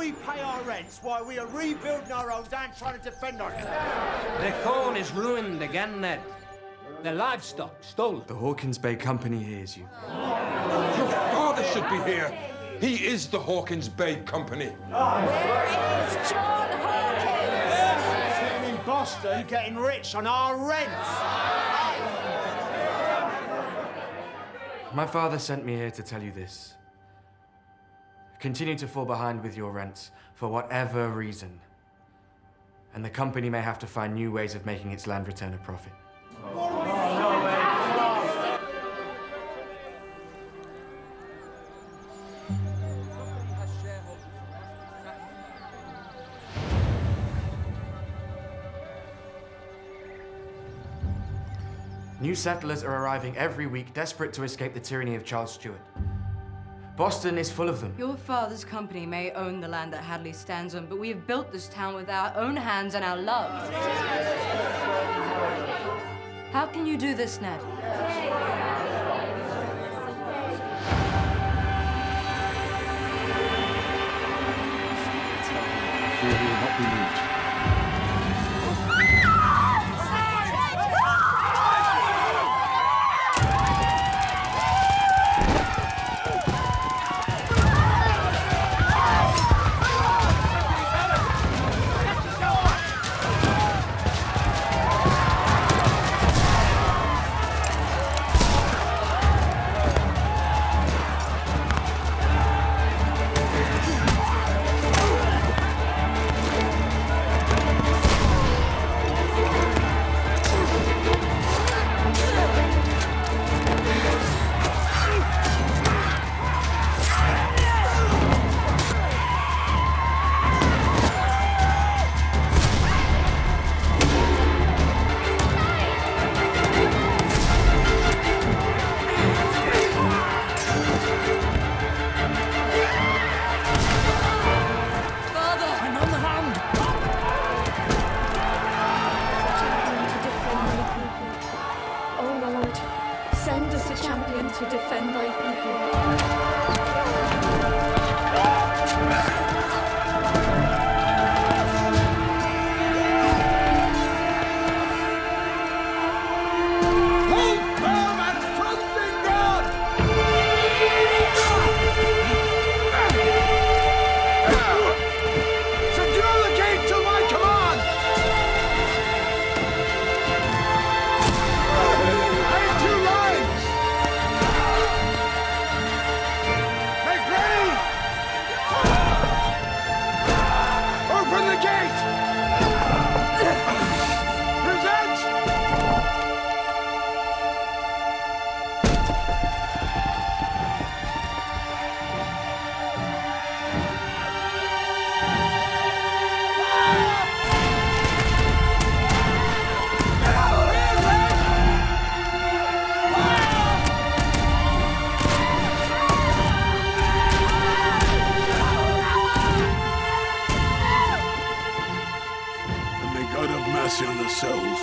we pay our rents while we are rebuilding our own and trying to defend ourselves. The corn is ruined again, Ned. The livestock stolen. The Hawkins Bay Company hears you. Your father should be here. He is the Hawkins Bay Company. Where is John Hawkins? Sitting in Boston getting rich on our rents. My father sent me here to tell you this. Continue to fall behind with your rents for whatever reason. And the company may have to find new ways of making its land return a profit. New settlers are arriving every week, desperate to escape the tyranny of Charles Stuart. Boston is full of them. Your father's company may own the land that Hadley stands on, but we have built this town with our own hands and our love. How can you do this, Ned? I fear he will not be moved. To defend thy people. On the cells.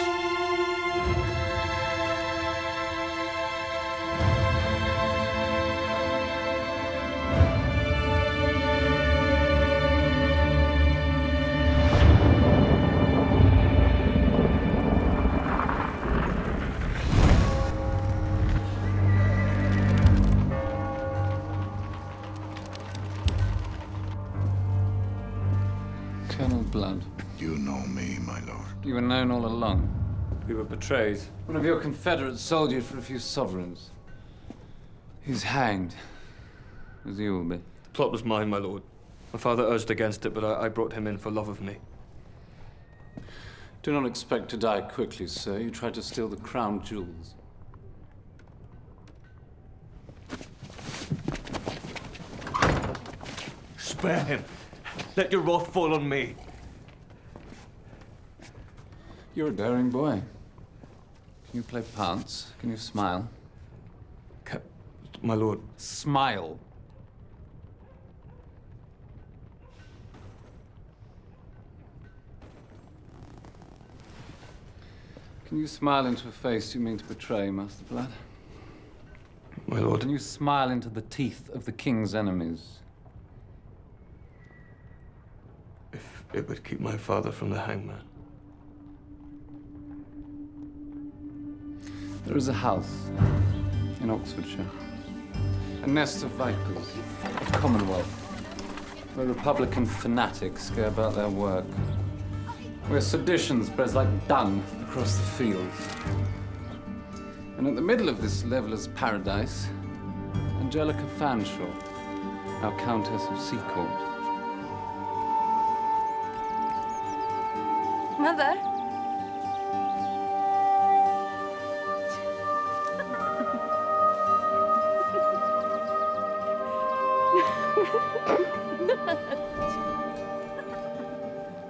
Colonel Blood. You know me, my lord. You were known all along. We were betrayed. One of your Confederates sold you for a few sovereigns. He's hanged, as you will be. The plot was mine, my lord. My father urged against it, but I brought him in for love of me. Do not expect to die quickly, sir. You tried to steal the crown jewels. Spare him. Let your wrath fall on me. You're a daring boy. Can you play pants? Can you smile? My lord. Smile. Can you smile into a face you mean to betray, Master Blood? My lord. Can you smile into the teeth of the king's enemies? It would keep my father from the hangman. There is a house in Oxfordshire. A nest of vipers, a commonwealth, where Republican fanatics go about their work. Where sedition spreads like dung across the fields. And at the middle of this leveller's paradise, Angelica Fanshawe, our Countess of Seacourt. Mother?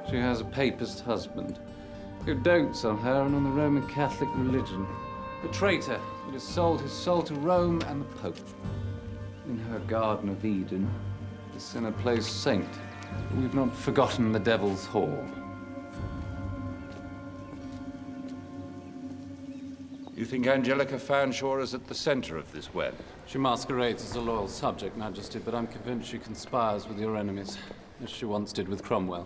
She has a papist husband who dotes on her and on the Roman Catholic religion. A traitor that has sold his soul to Rome and the Pope. In her Garden of Eden, the sinner plays saint, but we've not forgotten the devil's whore. You think Angelica Fanshawe is at the center of this web? She masquerades as a loyal subject, Majesty, but I'm convinced she conspires with your enemies, as she once did with Cromwell.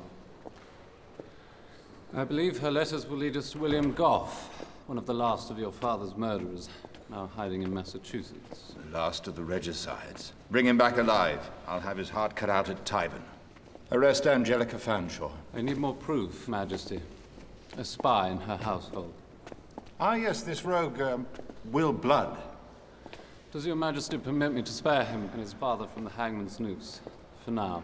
I believe her letters will lead us to William Gough, one of the last of your father's murderers, now hiding in Massachusetts. The last of the regicides. Bring him back alive. I'll have his heart cut out at Tyburn. Arrest Angelica Fanshawe. I need more proof, Majesty. A spy in her household. Ah, yes, this rogue, Will Blood. Does your Majesty permit me to spare him and his father from the hangman's noose? For now.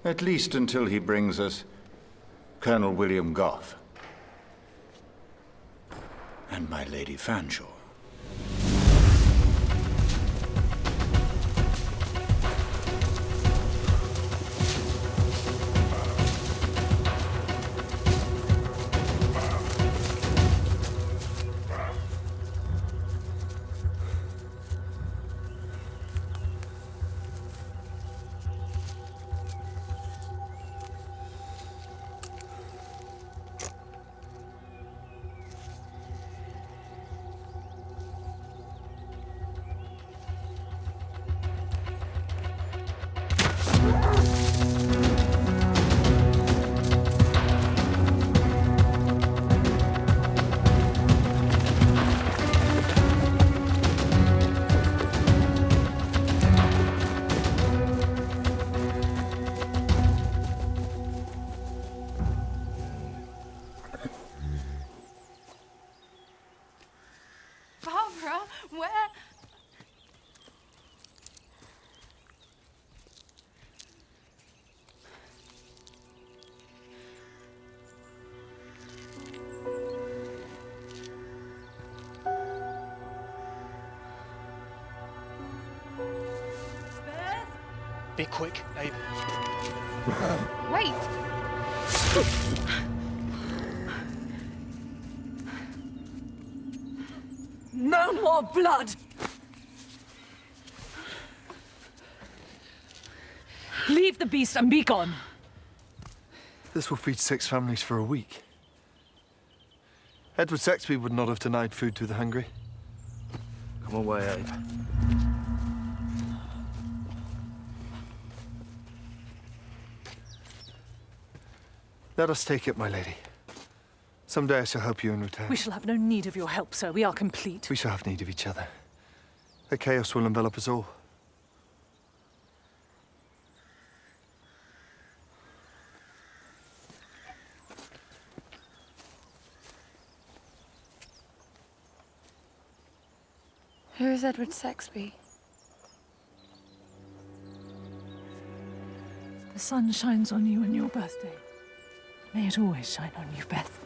At least until he brings us Colonel William Gough. And my Lady Fanshawe. Barbara, where? Be quick, Abel. Wait! No more blood! Leave the beast and be gone. This will feed 6 families for a week. Edward Sexby would not have denied food to the hungry. Come away, Abe. Let us take it, my lady. Someday I shall help you in return. We shall have no need of your help, sir. We are complete. We shall have need of each other. The chaos will envelop us all. Who is Edward Sexby? The sun shines on you on your birthday. May it always shine on you, Beth.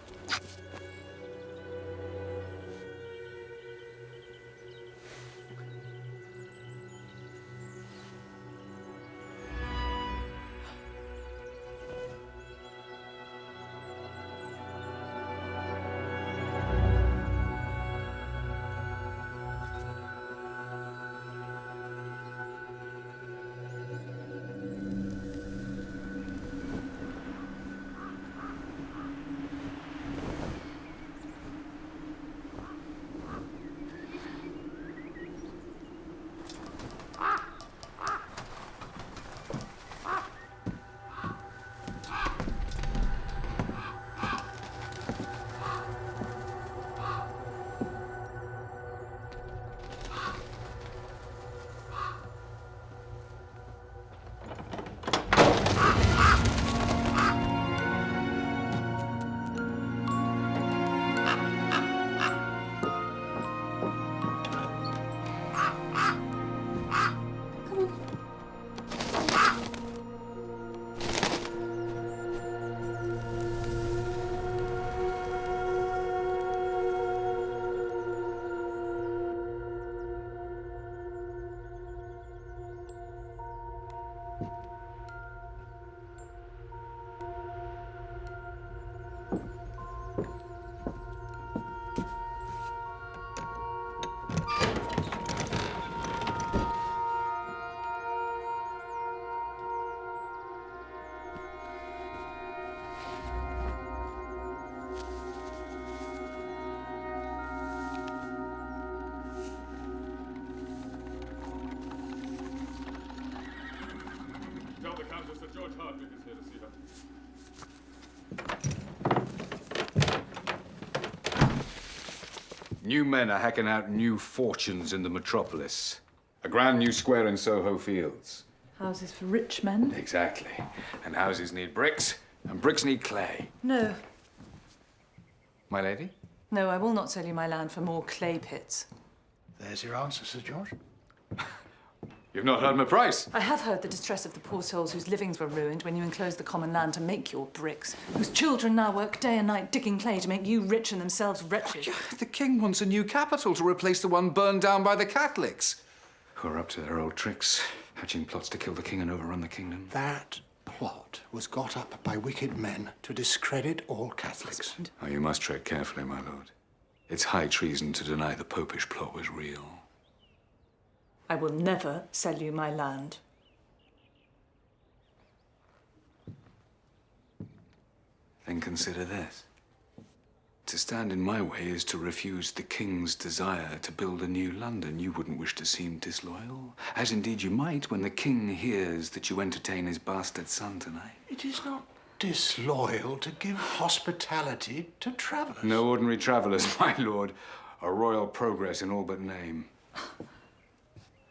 New men are hacking out new fortunes in the metropolis. A grand new square in Soho Fields. Houses for rich men? Exactly. And houses need bricks, and bricks need clay. No. My lady? No, I will not sell you my land for more clay pits. There's your answer, Sir George. You've not heard my price. I have heard the distress of the poor souls whose livings were ruined when you enclosed the common land to make your bricks, whose children now work day and night digging clay to make you rich and themselves wretched. The king wants a new capital to replace the one burned down by the Catholics, who are up to their old tricks, hatching plots to kill the king and overrun the kingdom. That plot was got up by wicked men to discredit all Catholics. Oh, you must tread carefully, my lord. It's high treason to deny the popish plot was real. I will never sell you my land. Then consider this. To stand in my way is to refuse the king's desire to build a new London. You wouldn't wish to seem disloyal, as indeed you might when the king hears that you entertain his bastard son tonight. It is not disloyal to give hospitality to travellers. No ordinary travellers, my lord. A royal progress in all but name.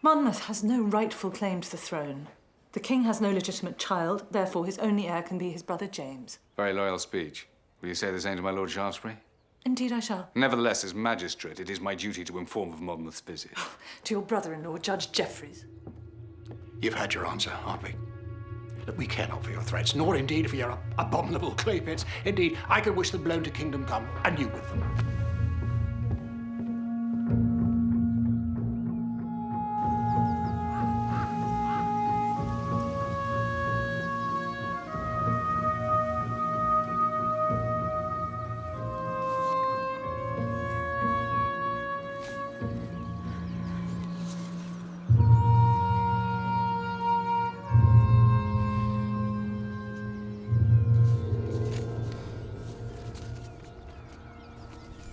Monmouth has no rightful claim to the throne. The king has no legitimate child, therefore his only heir can be his brother James. Very loyal speech. Will you say the same to my Lord Shaftesbury? Indeed I shall. Nevertheless, as magistrate, it is my duty to inform of Monmouth's visit. To your brother-in-law, Judge Jeffreys. You've had your answer, Harpy. Look, we care not for your threats, nor indeed for your abominable clay pits. Indeed, I could wish them blown to kingdom come, and you with them.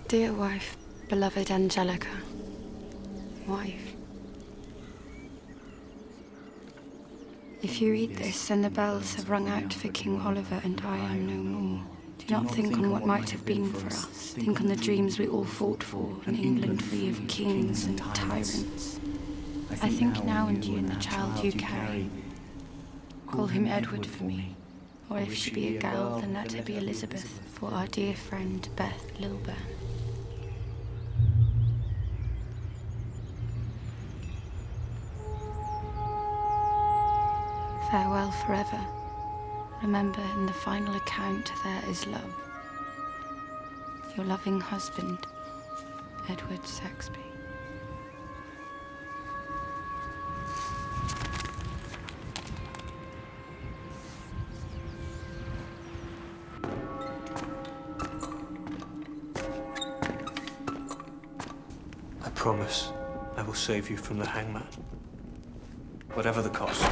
Dear wife, beloved Angelica, wife. If you read this, then the bells have rung out for King Oliver and I am no more. Do not think on what might have been for us. Think on the dreams we all fought for, an England free of kings and tyrants. I think now on you and the child you carry. Call him Edward for me, or if she be a girl, then let her be Elizabeth, for our dear friend Beth Lilburn. Farewell forever. Remember, in the final account, there is love. Your loving husband, Edward Saxby. I promise I will save you from the hangman, whatever the cost.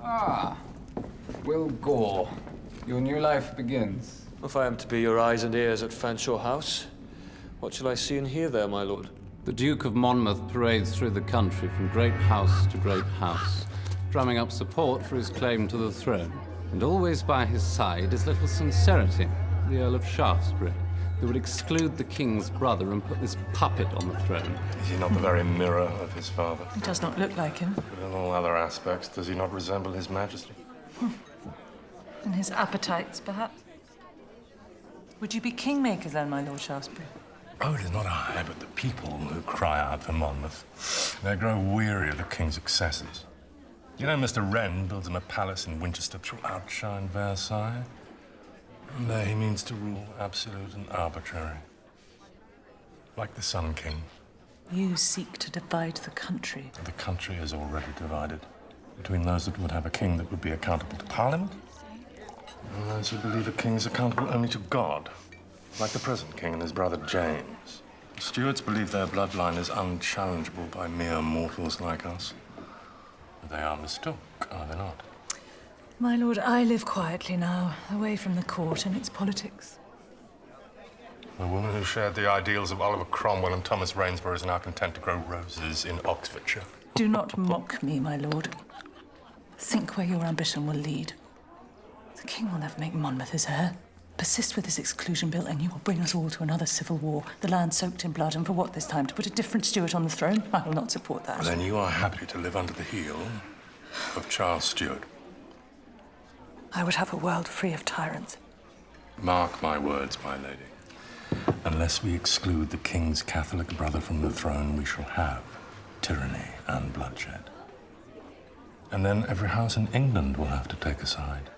Ah, Will Gore. Your new life begins. If I am to be your eyes and ears at Fanshawe House, what shall I see and hear there, my lord? The Duke of Monmouth parades through the country from great house to great house, drumming up support for his claim to the throne. And always by his side is little Sincerity, the Earl of Shaftesbury, who would exclude the king's brother and put this puppet on the throne. Is he not the very mirror of his father? He does not look like him. But in all other aspects, does he not resemble his majesty? And his appetites, perhaps. Would you be kingmaker then, my Lord Shaftesbury? Oh, it is not I, but the people who cry out for Monmouth. They grow weary of the king's excesses. You know, Mr. Wren builds him a palace in Winchester to outshine Versailles. And there he means to rule absolute and arbitrary. Like the Sun King. You seek to divide the country. The country is already divided between those that would have a king that would be accountable to Parliament and those who believe a king is accountable only to God, like the present king and his brother James. The Stuarts believe their bloodline is unchallengeable by mere mortals like us. But they are mistook, are they not? My lord, I live quietly now, away from the court and its politics. The woman who shared the ideals of Oliver Cromwell and Thomas Rainsborough is now content to grow roses in Oxfordshire. Do not mock me, my lord. Think where your ambition will lead. The king will never make Monmouth his heir. Persist with this exclusion bill and you will bring us all to another civil war, the land soaked in blood, and for what this time? To put a different Stuart on the throne? I will not support that. Well, then you are happy to live under the heel of Charles Stuart. I would have a world free of tyrants. Mark my words, my lady. Unless we exclude the king's Catholic brother from the throne, we shall have tyranny and bloodshed. And then every house in England will have to take a side.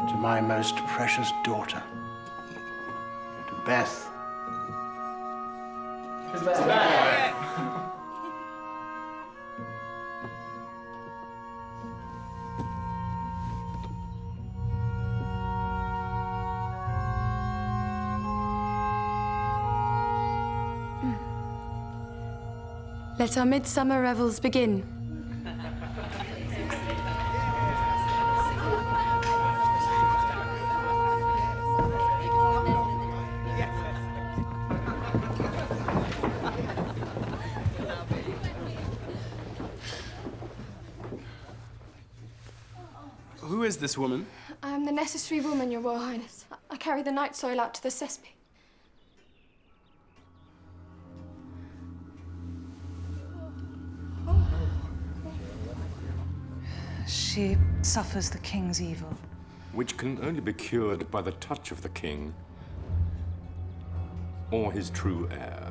To my most precious daughter, to Beth. Let our midsummer revels begin. Who is this woman? I am the necessary woman, Your Royal Highness. I carry the night soil out to the cesspit. She suffers the king's evil. Which can only be cured by the touch of the king or his true heir.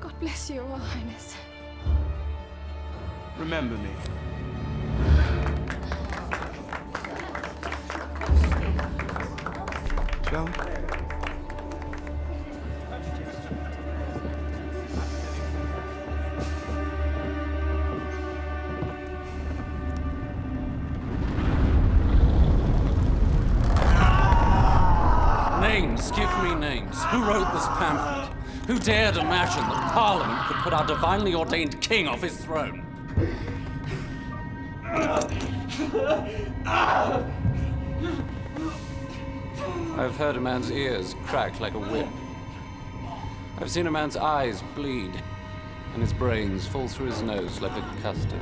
God bless you, Your Royal Highness. Remember me. Joe? Names, give me names. Who wrote this pamphlet? Who dared imagine that Parliament could put our divinely ordained king off his throne? I've heard a man's ears crack like a whip. I've seen a man's eyes bleed and his brains fall through his nose like a custard.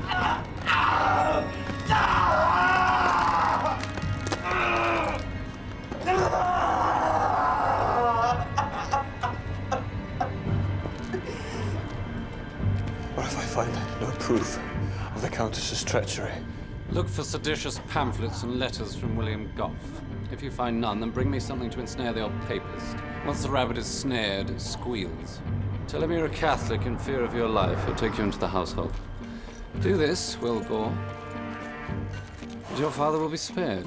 What if I find no proof of the Countess's treachery? Look for seditious pamphlets and letters from William Gough. If you find none, then bring me something to ensnare the old papist. Once the rabbit is snared, it squeals. Tell him you're a Catholic in fear of your life. He'll take you into the household. Do this, Will Gore, and your father will be spared.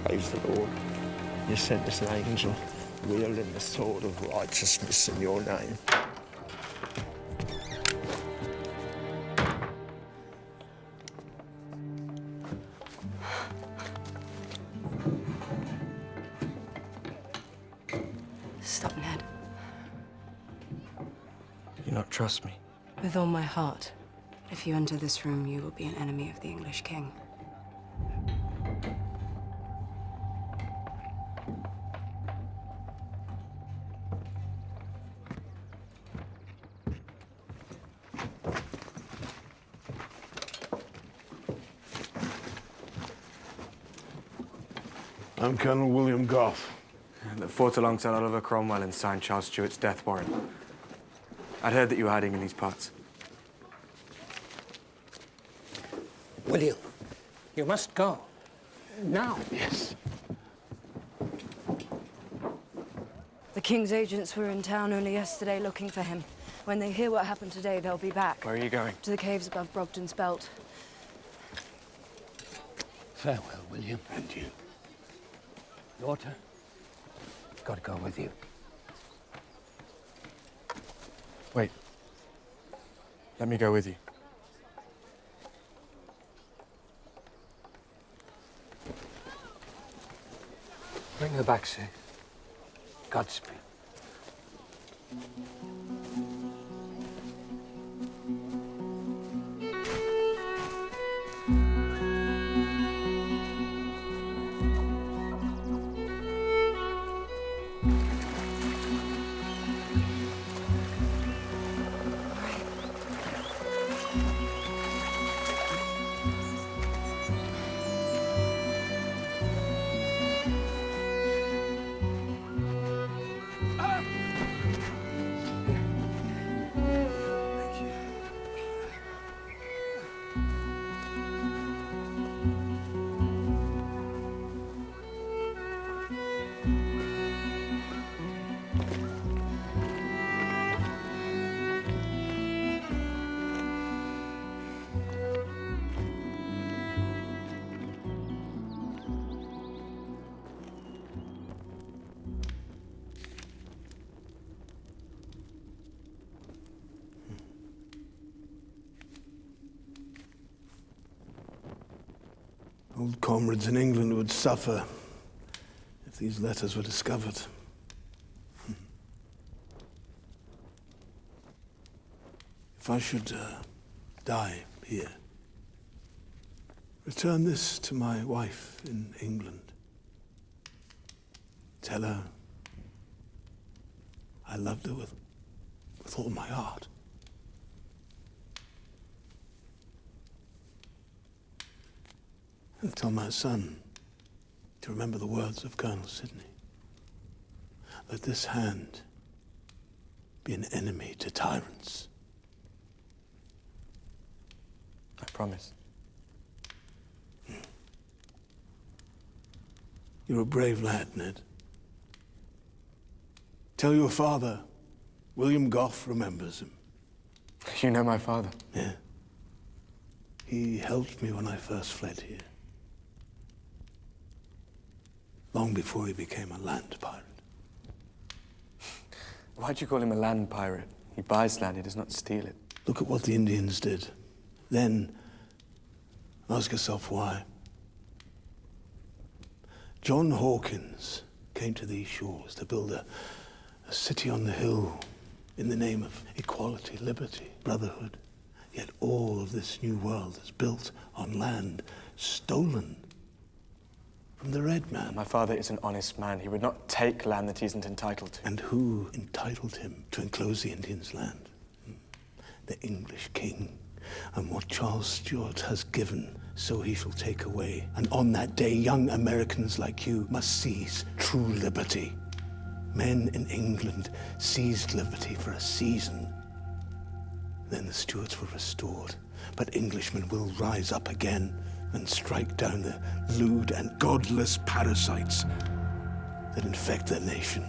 Praise the Lord. You sent us an angel, wielding the sword of righteousness in your name. Stop, Ned. Do you not trust me? With all my heart. If you enter this room, you will be an enemy of the English king. I'm Colonel William Gough. That fought alongside Oliver Cromwell and signed Charles Stuart's death warrant. I'd heard that you were hiding in these parts. William, you must go. Now? Yes. The king's agents were in town only yesterday looking for him. When they hear what happened today, they'll be back. Where are you going? To the caves above Brogden's Belt. Farewell, William, and you. Daughter, got to go with you. Wait. Let me go with you. Bring her back safe. Godspeed. Old comrades in England would suffer if these letters were discovered. If I should die here, return this to my wife in England. Tell her I loved her with all my heart. And tell my son to remember the words of Colonel Sidney. Let this hand be an enemy to tyrants. I promise. You're a brave lad, Ned. Tell your father, William Goff remembers him. You know my father? Yeah. He helped me when I first fled here. Long before he became a land pirate. Why'd you call him a land pirate? He buys land, he does not steal it. Look at what the Indians did. Then, ask yourself why. John Hawkins came to these shores to build a city on the hill in the name of equality, liberty, brotherhood. Yet all of this new world is built on land stolen from the red man. My father is an honest man. He would not take land that he isn't entitled to. And who entitled him to enclose the Indians' land? The English king. And what Charles Stuart has given, so he shall take away. And on that day, young Americans like you must seize true liberty. Men in England seized liberty for a season. Then the Stuarts were restored. But Englishmen will rise up again and strike down the lewd and godless parasites that infect their nation.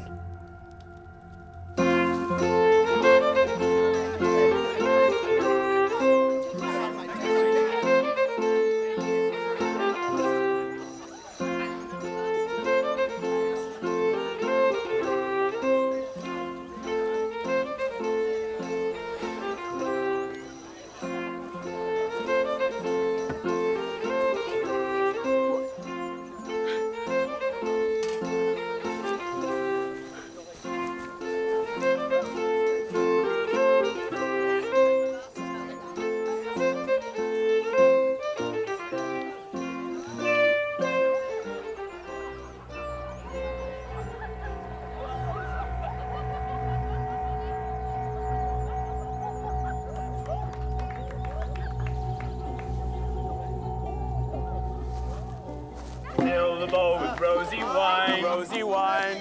Rosy wine,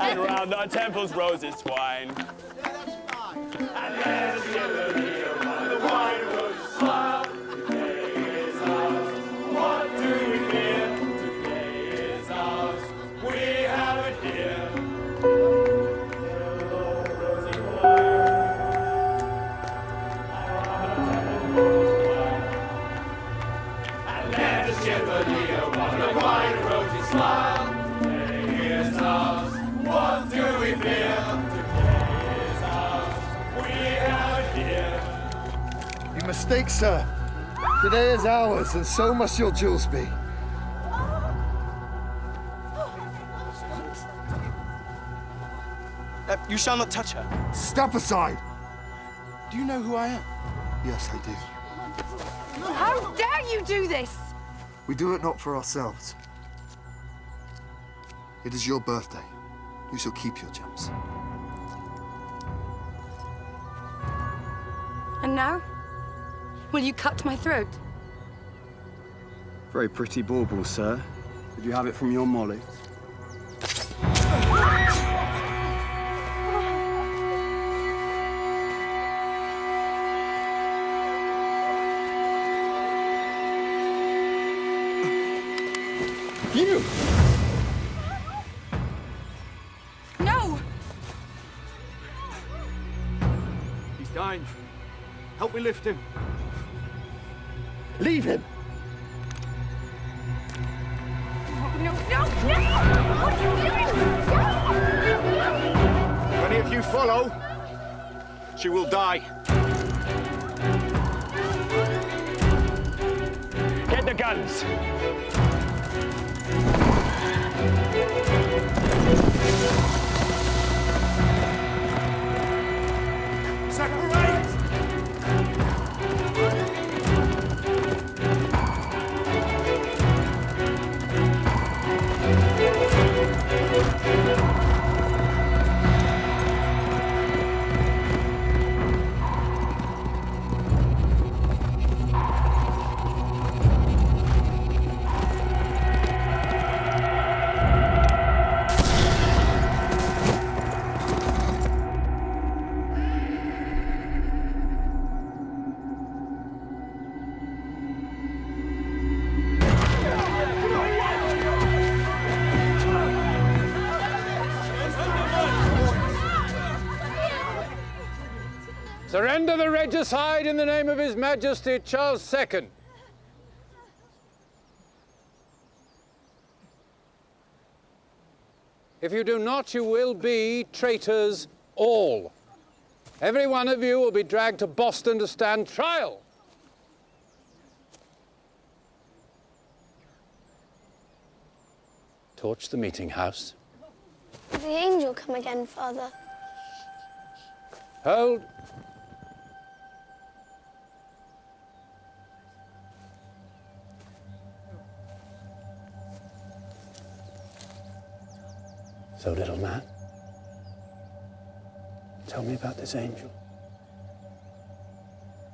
and round our temples roses twine. And let us give the meal while the wine roses smile. The day is ours, what do we fear? mistake, sir. Today is ours, and so must your jewels be. You shall not touch her. Step aside! Do you know who I am? Yes, I do. How dare you do this? We do it not for ourselves. It is your birthday. You shall keep your gems. And now? Will you cut my throat? Very pretty bauble, sir. Did you have it from your Molly? You! No! He's dying. Help me lift him. Leave him! No, no, no! What are you doing? If any of you follow, she will die. Get the guns. Surrender the regicide in the name of His Majesty Charles II. If you do not, you will be traitors all. Every one of you will be dragged to Boston to stand trial. Torch the meeting house. Will the angel come again, Father? Hold. So, little man, tell me about this angel.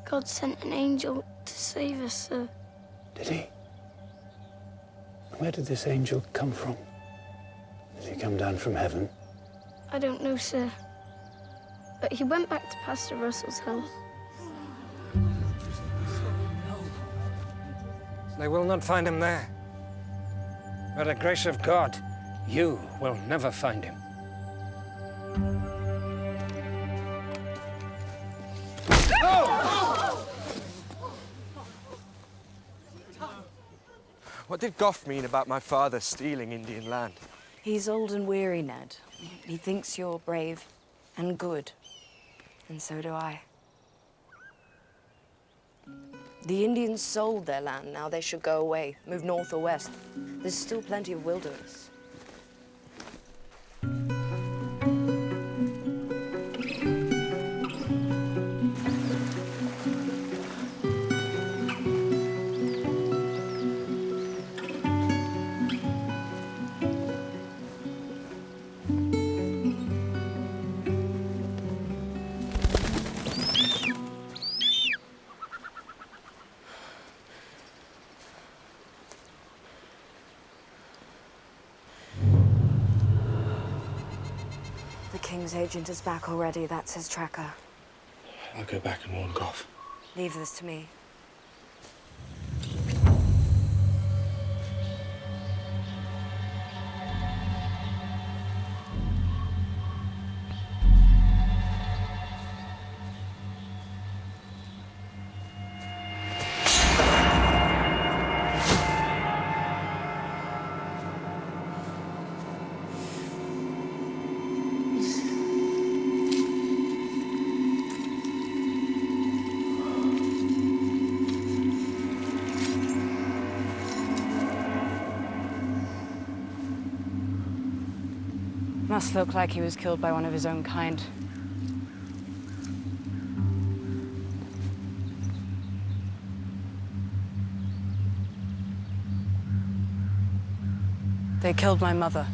God sent an angel to save us, sir. Did he? Where did this angel come from? Did he come down from heaven? I don't know, sir. But he went back to Pastor Russell's house. They will not find him there. By the grace of God, you will never find him. What did Goff mean about my father stealing Indian land? He's old and weary, Ned. He thinks you're brave and good. And so do I. The Indians sold their land. Now they should go away, move north or west. There's still plenty of wilderness. The King's agent is back already. That's his tracker. I'll go back and warn Goff. Leave this to me. Must look like he was killed by one of his own kind. They killed my mother.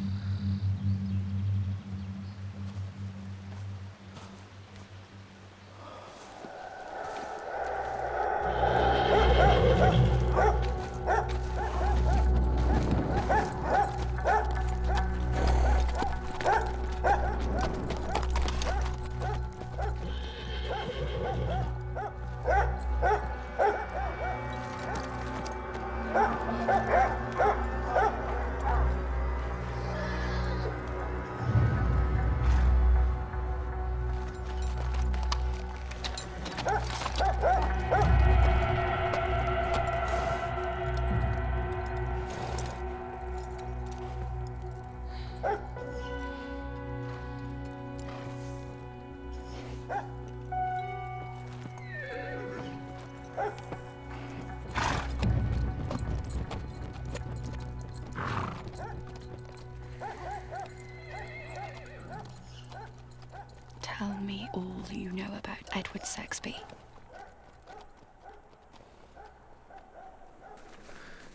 Tell me all you know about Edward Saxby.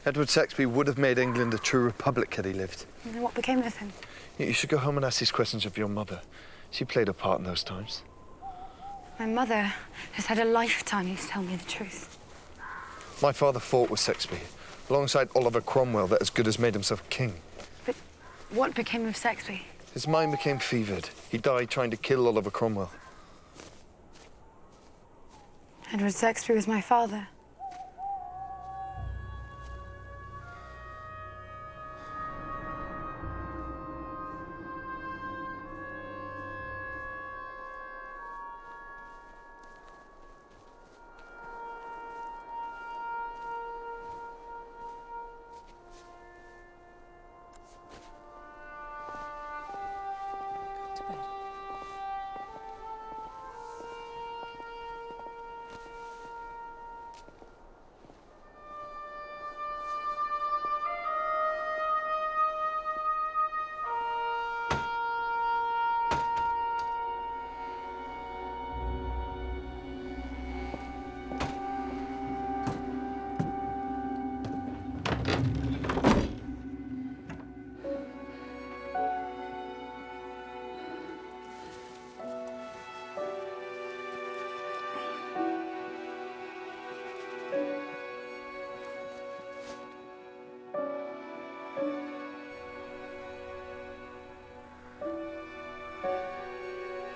Edward Saxby would have made England a true republic had he lived. You know what became of him? You should go home and ask these questions of your mother. She played a part in those times. My mother has had a lifetime to tell me the truth. My father fought with Saxby, alongside Oliver Cromwell, that as good as made himself king. But what became of Saxby? His mind became fevered. He died trying to kill Oliver Cromwell. Edward Saxby was my father.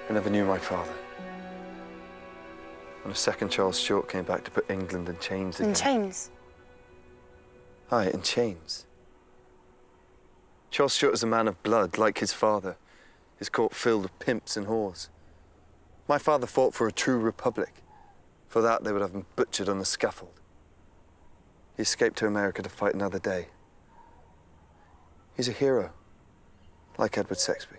I never knew my father. When a second Charles Stuart came back to put England in chains again. In chains? Aye, in chains. Charles Stuart was a man of blood, like his father. His court filled with pimps and whores. My father fought for a true republic. For that, they would have him butchered on the scaffold. He escaped to America to fight another day. He's a hero, like Edward Saxby.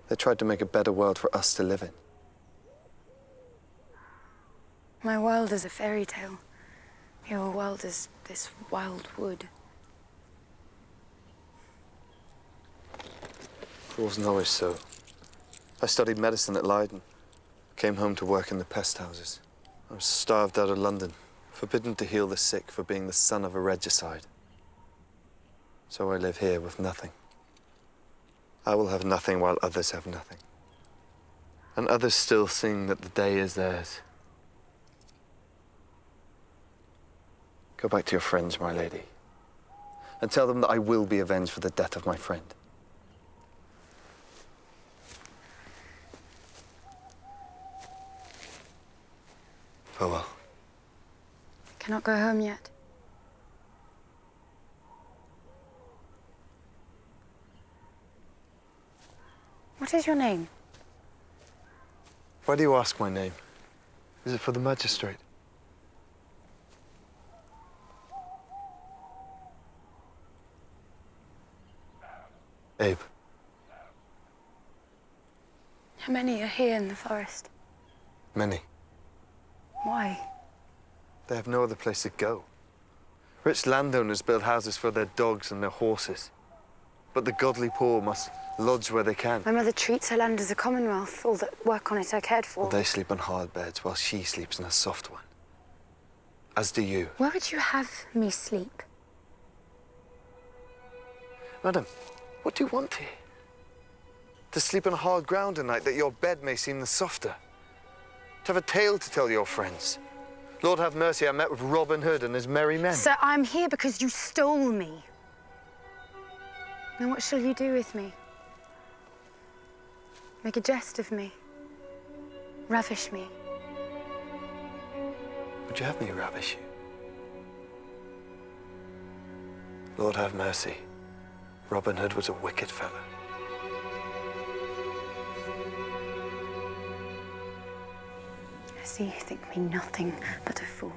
They tried to make a better world for us to live in. My world is a fairy tale. Your world is this wild wood. It wasn't always so. I studied medicine at Leiden. Came home to work in the pest houses. I was starved out of London, forbidden to heal the sick for being the son of a regicide. So I live here with nothing. I will have nothing while others have nothing. And others still sing that the day is theirs. Go back to your friends, my lady, and tell them that I will be avenged for the death of my friend. Farewell. Cannot go home yet. What is your name? Why do you ask my name? Is it for the magistrate? Abe. How many are here in the forest? Many. Why? They have no other place to go. Rich landowners build houses for their dogs and their horses. but the godly poor must lodge where they can. My mother treats her land as a commonwealth. All that work on it are cared for. Well, they sleep on hard beds while she sleeps in a soft one. As do you. Where would you have me sleep? Madam, what do you want here? To sleep on hard ground at night, that your bed may seem the softer. To have a tale to tell your friends. Lord have mercy, I met with Robin Hood and his merry men. Sir, I'm here because you stole me. Now what shall you do with me? Make a jest of me? Ravish me? Would you have me ravish you? Lord have mercy. Robin Hood was a wicked fellow. I see you think me nothing but a fool.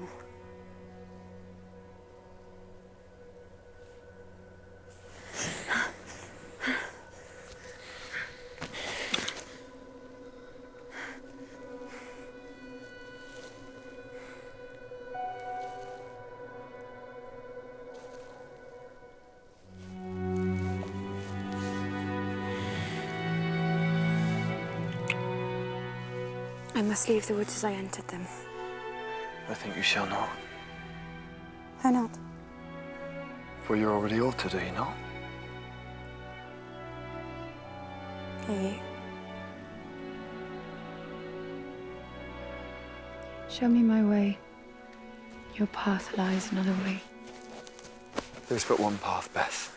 I must leave the woods as I entered them. I think you shall not. Why not? For you're already altered, are you not? Are you? Show me my way. Your path lies another way. There's but one path, Beth.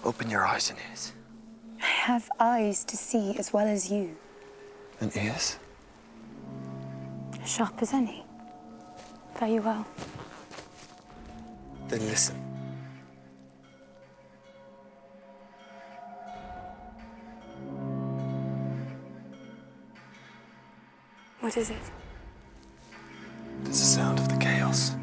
Open your eyes and ears. I have eyes to see as well as you. And ears? As sharp as any. Very well. Then listen. What is it? It's the sound of the chaos.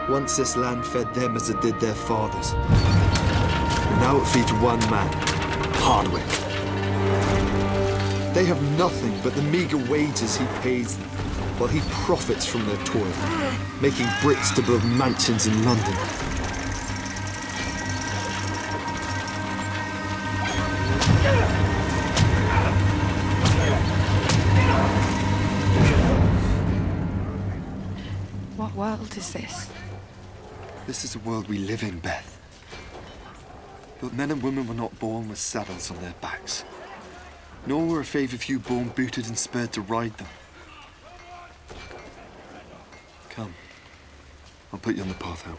Once this land fed them as it did their fathers. And now it feeds one man, Hardwick. They have nothing but the meager wages he pays them, while he profits from their toil, making bricks to build mansions in London. What world is this? This is the world we live in, Beth. But men and women were not born with saddles on their backs. Nor were a favoured few born booted and spurred to ride them. Come, I'll put you on the path home.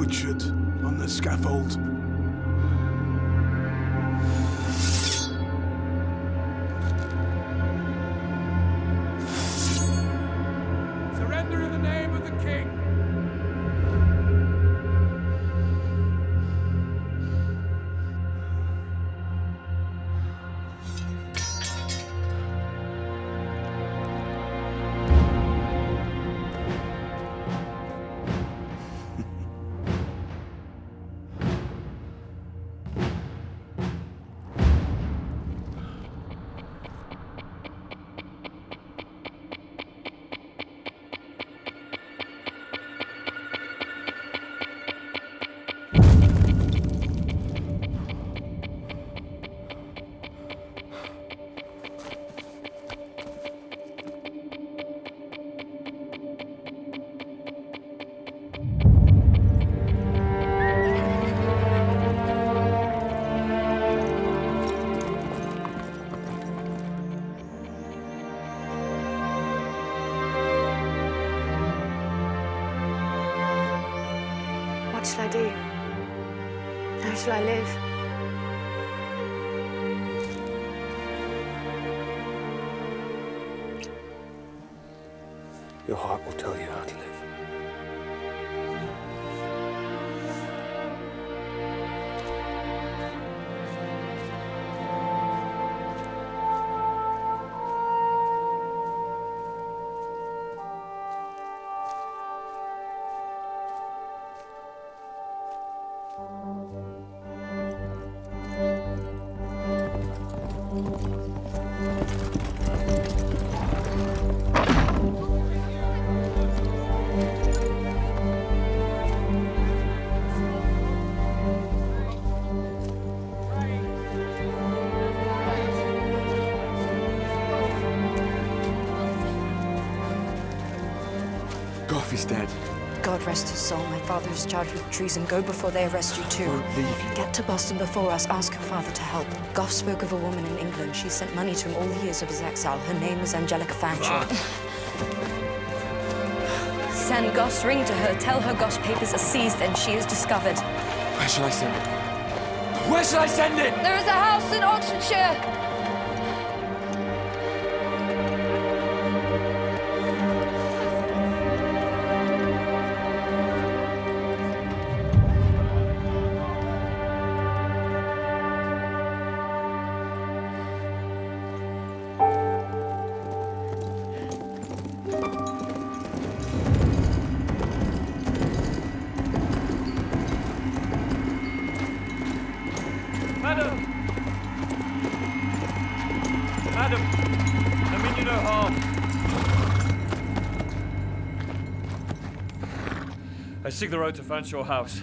butchered on the scaffold. Surrender in the name of the king. What shall I do? How shall I live? Your heart will tell you how to live. Goff is dead. God rest his soul. My father is charged with treason. Go before they arrest you too. Won't leave you. Get to Boston before us. Ask your father to help. Goff spoke of a woman in England. She sent money to him all the years of his exile. Her name is Angelica Fanshawe. Send Goff's ring to her. Tell her Goff's papers are seized and she is discovered. Where shall I send it? Where shall I send it? There is a house in Oxfordshire. Madam, I mean you no harm. I seek the road to Fanshawe House.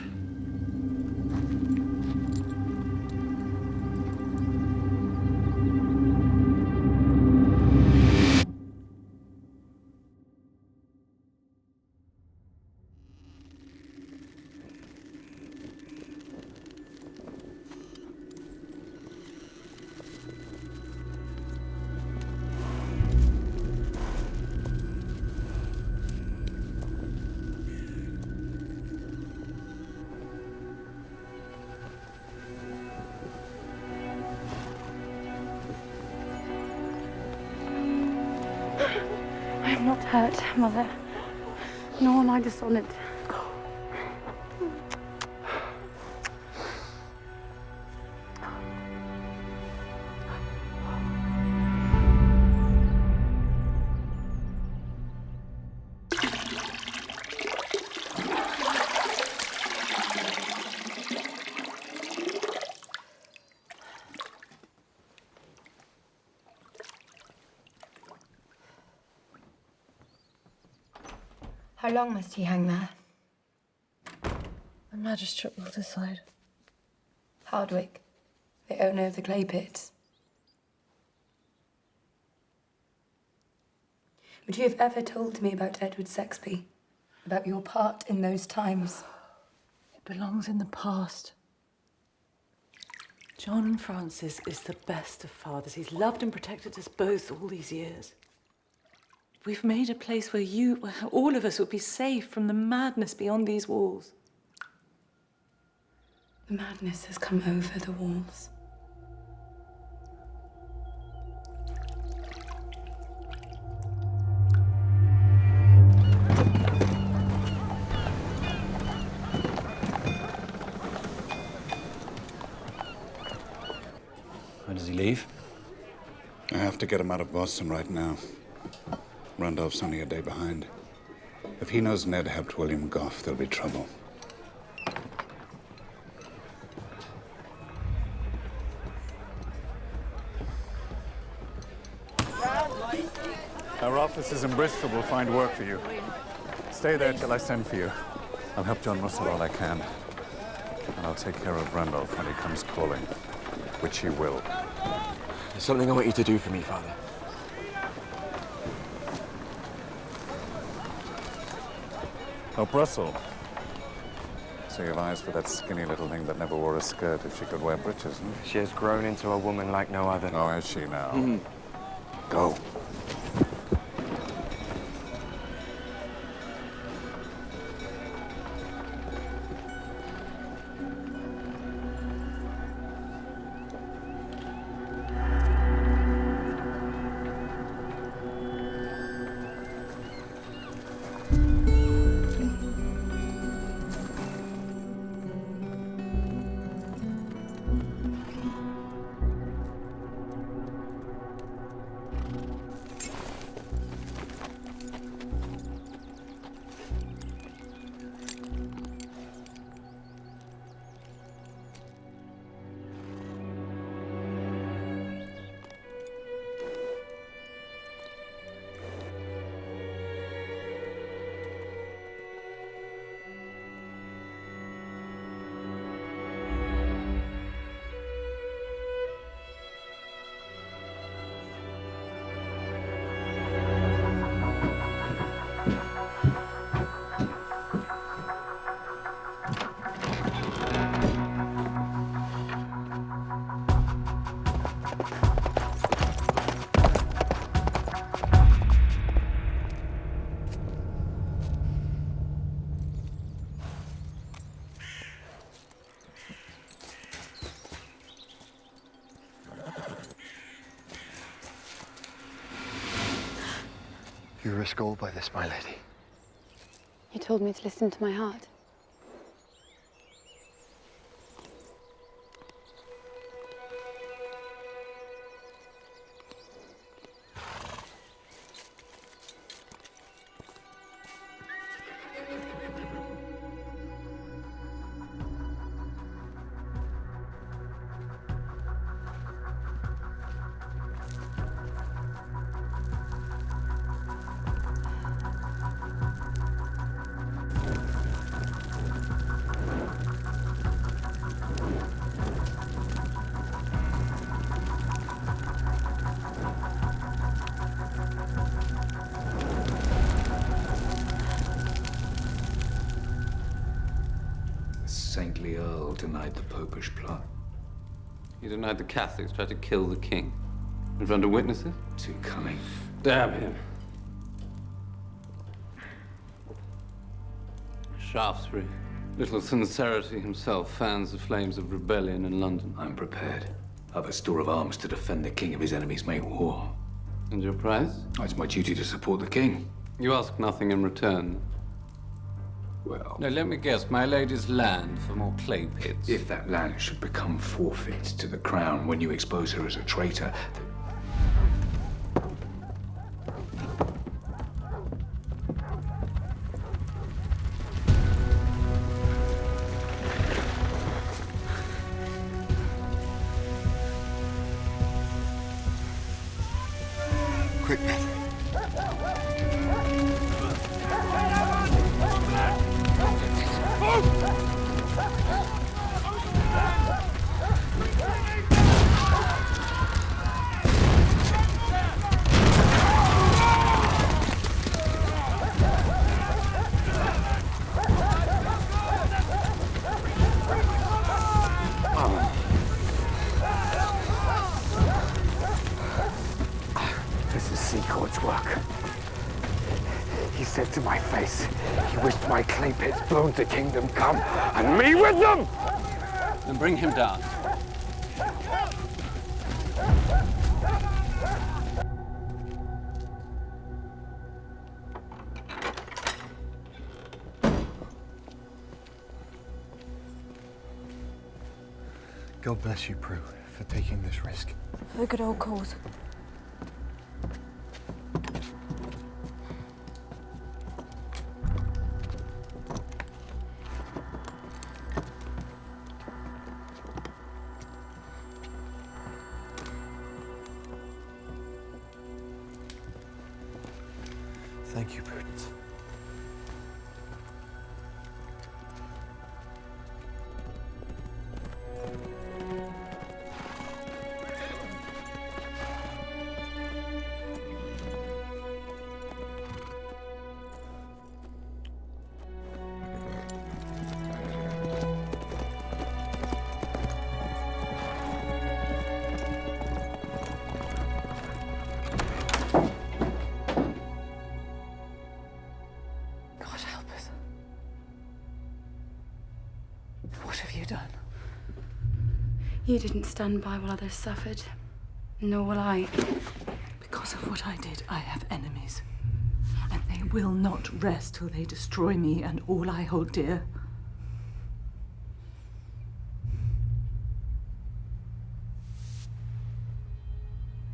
I am not hurt, Mother, nor am I dishonoured. How long must he hang there? The magistrate will decide. Hardwick, the owner of the clay pits. Would you have ever told me about Edward Sexby? About your part in those times? It belongs in the past. John Francis is the best of fathers. He's loved and protected us both all these years. We've made a place where all of us would be safe from the madness beyond these walls. The madness has come over the walls. When does he leave? I have to get him out of Boston right now. Randolph's only a day behind. If he knows Ned helped William Goff, there'll be trouble. Our offices in Bristol will find work for you. Stay there till I send for you. I'll help John Russell all I can. And I'll take care of Randolph when he comes calling, which he will. There's something I want you to do for me, Father. Oh, Russell. So you have eyes for that skinny little thing that never wore a skirt if she could wear breeches, hmm? She has grown into a woman like no other. Oh, is she now? Mm-hmm. Go. You risk all by this, my lady. You told me to listen to my heart. Saintly Earl denied the Popish plot. He denied the Catholics tried to kill the king. In front of witnesses? Too cunning. Damn him. Shaftesbury. Little sincerity himself fans the flames of rebellion in London. I'm prepared. I've a store of arms to defend the king if his enemies make war. And your prize? It's my duty to support the king. You ask nothing in return. Well... Now, let me guess, my lady's land for more clay pits. If that land should become forfeit to the crown when you expose her as a traitor... Quick, Beth. This is Seacourt's work. He said to my face, he wished my clay pits blown to kingdom come, and me with them! Then bring him down. God bless you, Prue, for taking this risk. For the good old cause. Thank you, Prudence. God help us. What have you done? You didn't stand by while others suffered. Nor will I. Because of what I did, I have enemies. And they will not rest till they destroy me and all I hold dear.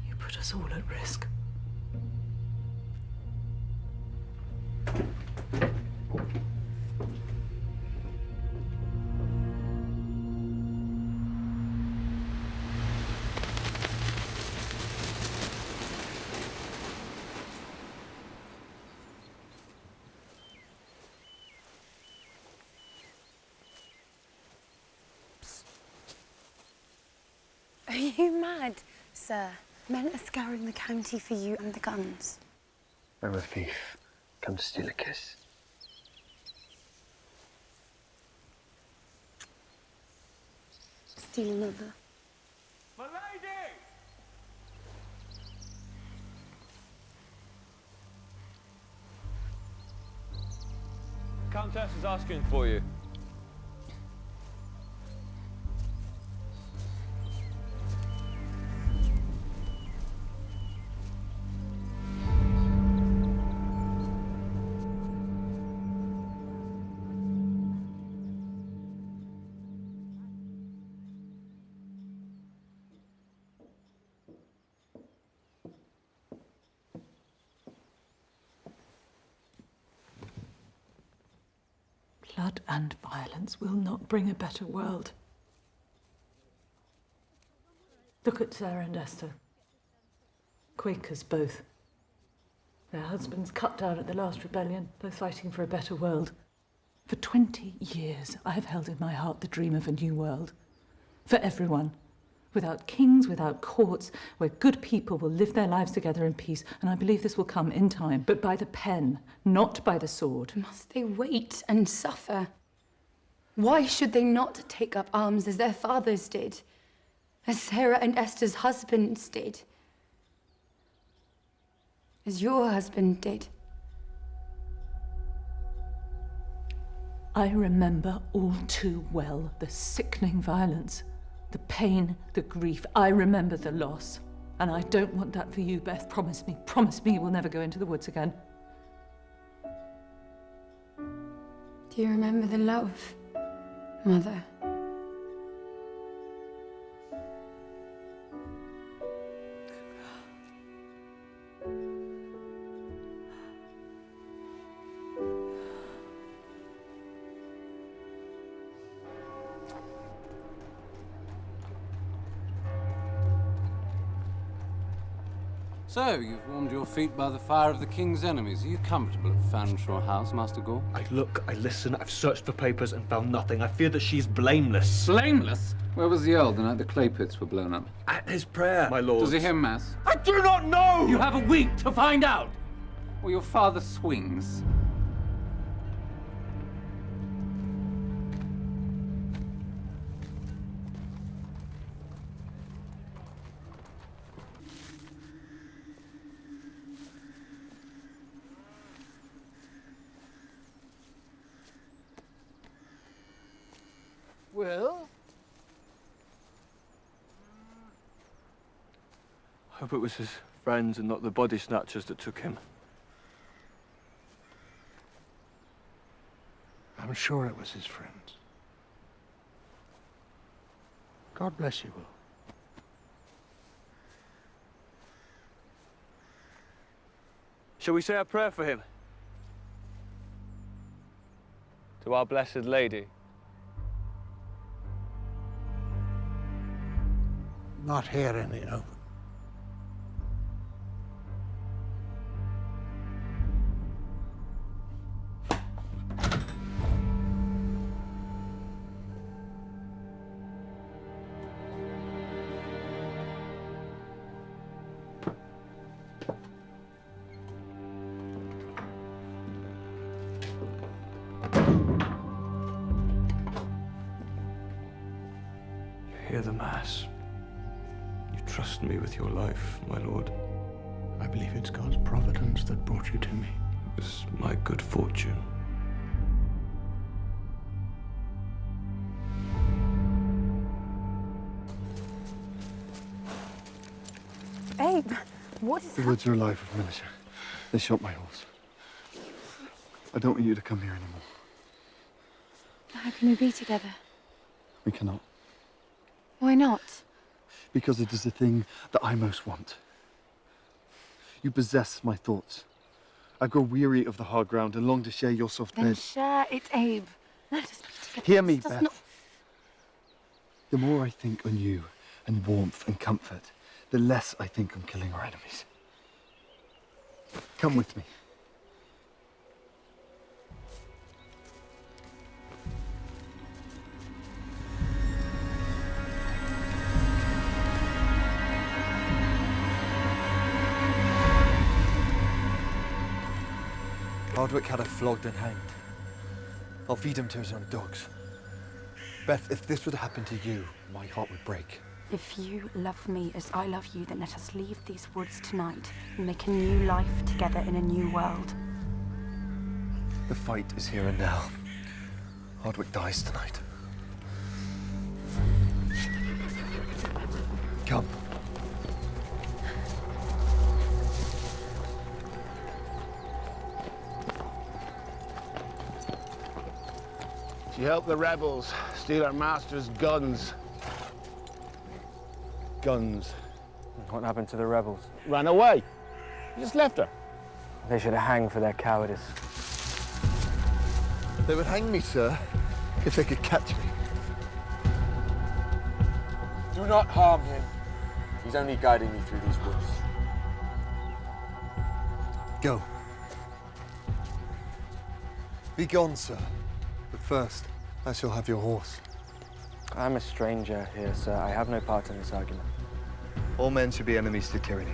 You put us all at risk. Are you mad, sir? Men are scouring the county for you and the guns. I'm a thief, come to steal a kiss. Steal another. My lady! Countess is asking for you. Blood and violence will not bring a better world. Look at Sarah and Esther. Quakers both. Their husbands cut down at the last rebellion, both fighting for a better world. For 20 years, I have held in my heart the dream of a new world. For everyone. Without kings, without courts, where good people will live their lives together in peace, and I believe this will come in time, but by the pen, not by the sword. Must they wait and suffer? Why should they not take up arms as their fathers did? As Sarah and Esther's husbands did? As your husband did? I remember all too well the sickening violence, the pain, the grief. I remember the loss. And I don't want that for you, Beth. Promise me you will never go into the woods again. Do you remember the love, Mother? So, you've warmed your feet by the fire of the king's enemies. Are you comfortable at Fanshawe House, Master Gore? I look, I listen, I've searched for papers and found nothing. I fear that she's blameless. Blameless? Where was the Earl the night the clay pits were blown up? At his prayer, my lord. Does he hear mass? I do not know! You have a week to find out! Or your father swings. Well, Hope it was his friends and not the body snatchers that took him. I'm sure it was his friends. God bless you, Will. Shall we say a prayer for him? To our Blessed Lady. Not here in the open. Hear the Mass. You trust me with your life, my lord. I believe it's God's providence that brought you to me. It was my good fortune. Abe, what is The woods are alive with militia. They shot my horse. I don't want you to come here anymore. How can we be together? We cannot. Why not? Because it is the thing that I most want. You possess my thoughts. I grow weary of the hard ground and long to share your soft Then bed. share it, Abe. Let us be together. Hear me, This does Beth. not- The more I think on you and warmth and comfort, the less I think on killing our enemies. Come with me. Hardwick had her flogged and hanged. I'll feed him to his own dogs. Beth, if this would happen to you, my heart would break. If you love me as I love you, then let us leave these woods tonight and make a new life together in a new world. The fight is here and now. Hardwick dies tonight. Come. She helped the rebels steal our master's guns. Guns. What happened to the rebels? Ran away. You just left her. They should have hanged for their cowardice. They would hang me, sir, if they could catch me. Do not harm him. He's only guiding me through these woods. Go. Be gone, sir. But first, I shall have your horse. I'm a stranger here, sir. I have no part in this argument. All men should be enemies to tyranny.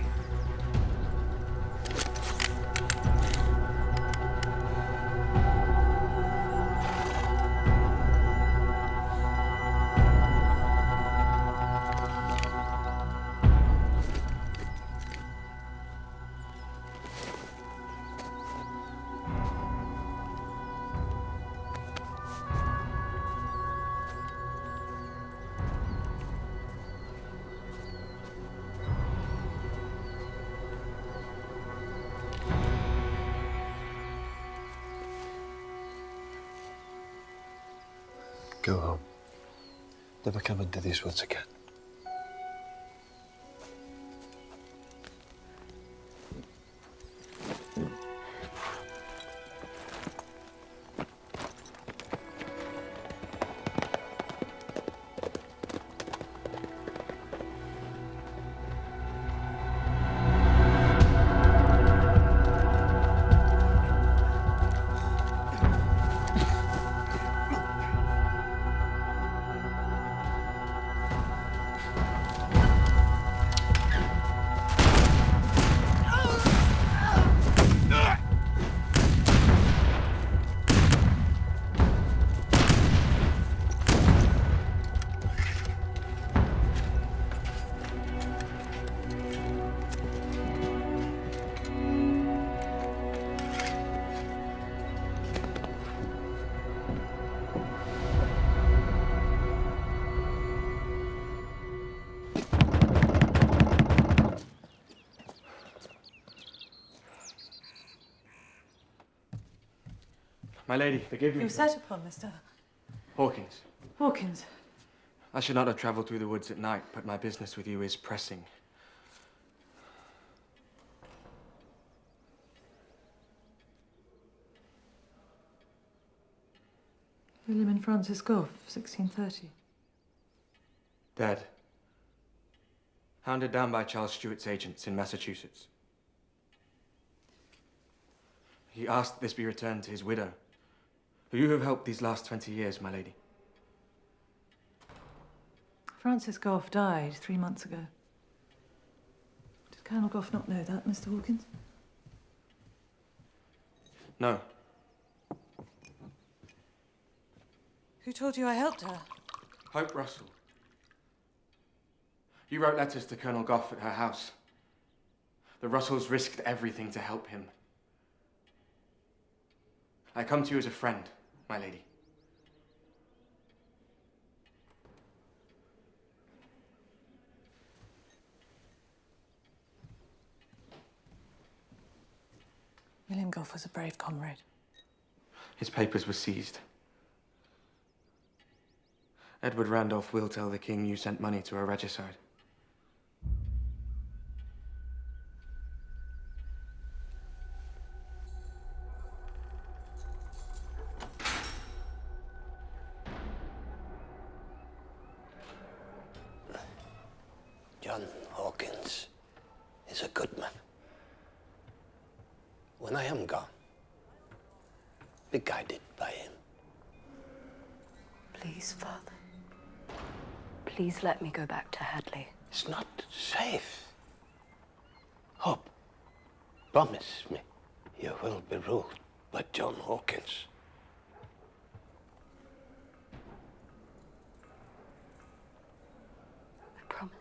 Go home. Never come into these woods again. My lady, forgive me. You set upon, Mr. Hawkins. Hawkins. I should not have traveled through the woods at night, but my business with you is pressing. William and Francis Goff, 1630. Dead. Hounded down by Charles Stuart's agents in Massachusetts. He asked that this be returned to his widow, who you have helped these last 20 years, my lady. Francis Goff died 3 months ago. Did Colonel Goff not know that, Mr. Hawkins? No. Who told you I helped her? Hope Russell. You wrote letters to Colonel Goff at her house. The Russells risked everything to help him. I come to you as a friend, my lady. William Goff was a brave comrade. His papers were seized. Edward Randolph will tell the king you sent money to a regicide. John Hawkins is a good man. When I am gone, be guided by him. Please, Father. Please let me go back to Hadley. It's not safe. Hope, promise me you will be ruled by John Hawkins. I promise.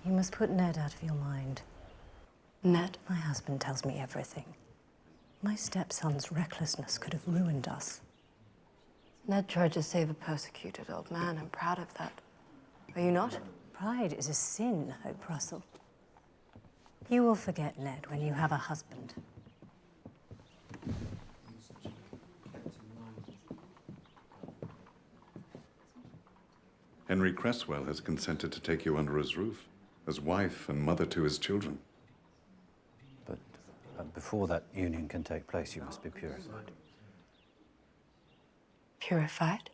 You must put Ned out of your mind. Ned? My husband tells me everything. My stepson's recklessness could have ruined us. Ned tried to save a persecuted old man. I'm proud of that. Are you not? Pride is a sin, Hope Russell. You will forget Ned when you have a husband. Henry Cresswell has consented to take you under his roof, as wife and mother to his children. But before that union can take place, you must be purified. Purified?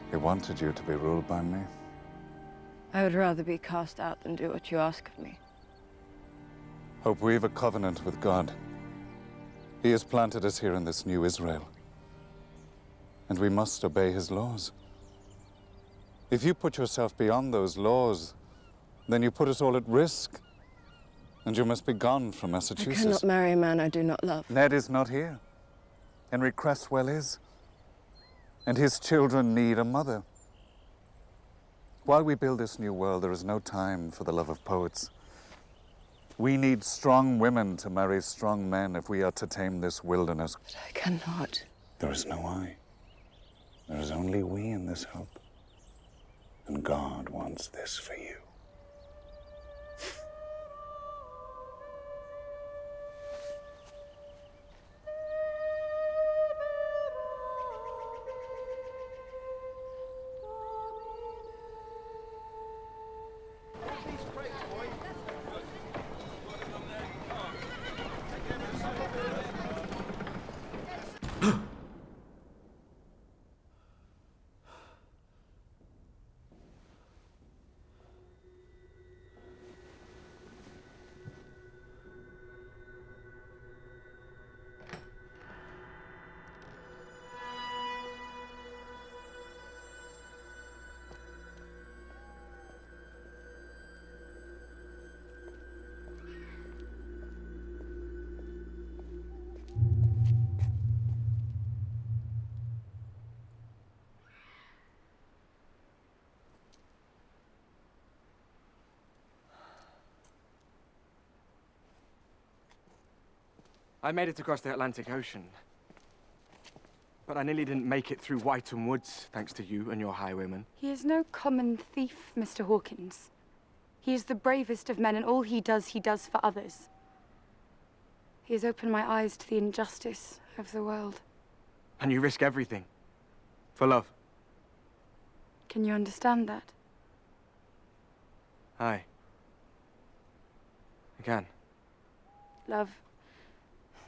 He wanted you to be ruled by me. I would rather be cast out than do what you ask of me. Hope we've a covenant with God. He has planted us here in this new Israel. And we must obey his laws. If you put yourself beyond those laws, then you put us all at risk. And you must be gone from Massachusetts. I cannot marry a man I do not love. Ned is not here. Henry Cresswell is. And his children need a mother. While we build this new world, there is no time for the love of poets. We need strong women to marry strong men if we are to tame this wilderness. But I cannot. There is no I. There is only we in this hope. And God wants this for you. I made it across the Atlantic Ocean. But I nearly didn't make it through Whiteham Woods, thanks to you and your highwaymen. He is no common thief, Mr. Hawkins. He is the bravest of men, and all he does for others. He has opened my eyes to the injustice of the world. And you risk everything. For love. Can you understand that? Aye. I can. Love,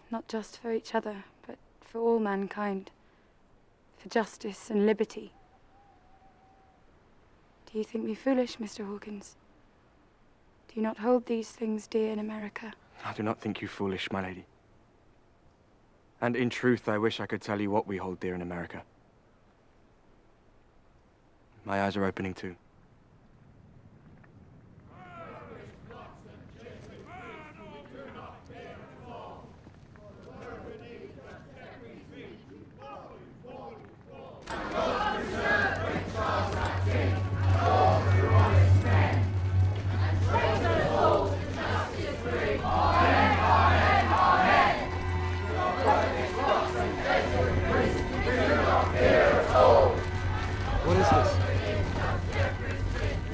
not just for each other, but for all mankind. For justice and liberty. Do you think me foolish, Mr. Hawkins? Do you not hold these things dear in America? I do not think you foolish, my lady. And in truth, I wish I could tell you what we hold dear in America. My eyes are opening too. What is this?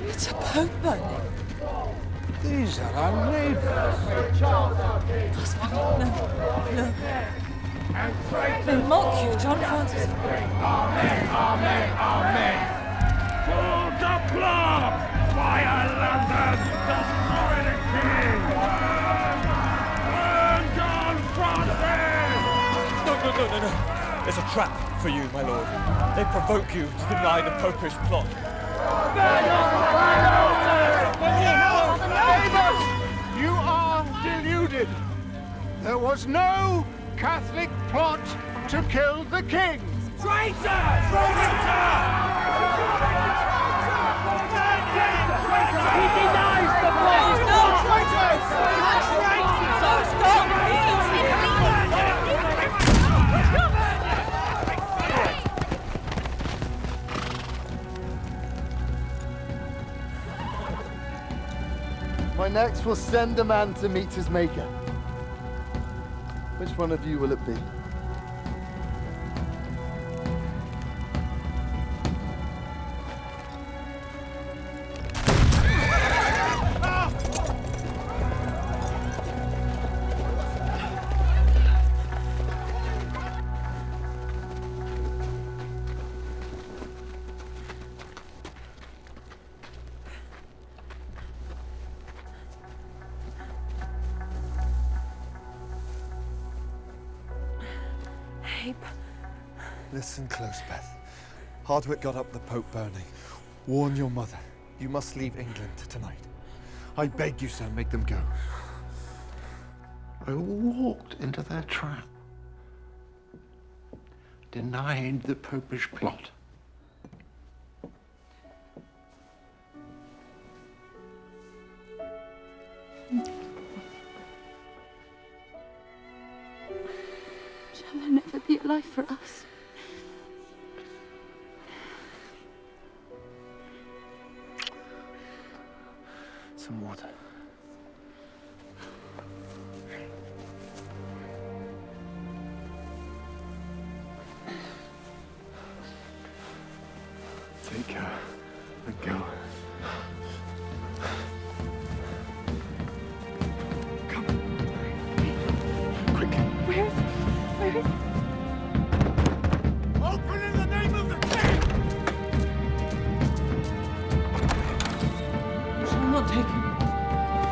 It's a Pope burning. These are our neighbors. No. They mock you, John Francis. Amen, amen, amen. Pour the blood! Fire London! Destroy the king! Burn John Francis! No. It's a trap for you, my lord. They provoke you to deny the Popish plot. Neighbors, you are deluded. There was no Catholic plot to kill the king. Traitor! Traitor! He denies the plot! No, traitors! Stop! My next will send a man to meet his maker. Which one of you will it be? Listen close, Beth. Hardwick got up the Pope burning. Warn your mother. You must leave England tonight. I beg you, sir, make them go. I walked into their trap. Denied the Popish plot. Shall there never be a life for us? Some water. Take her and go. Come. Quickly. Where is Open in the name of the king! You shall not take him.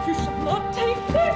You shall not take him!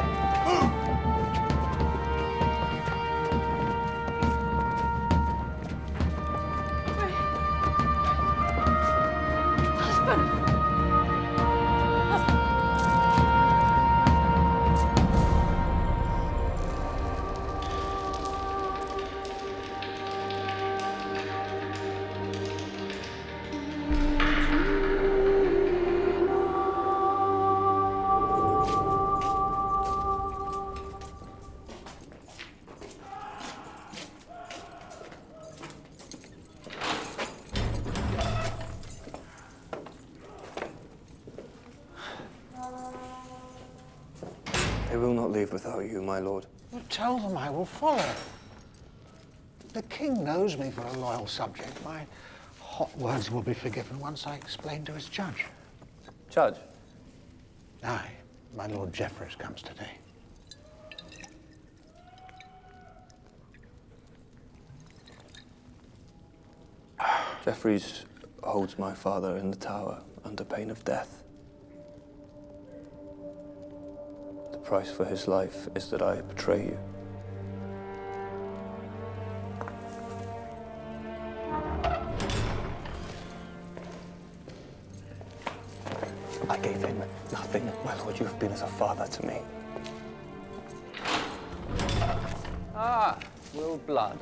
They will not leave without you, my lord. Well, tell them I will follow. The king knows me for a loyal subject. My hot words will be forgiven once I explain to his judge. Judge? Aye, my Lord Jeffreys comes today. Jeffreys holds my father in the tower under pain of death. The price for his life is that I betray you. I gave him nothing. My lord, you have been as a father to me. Ah, Will Blood.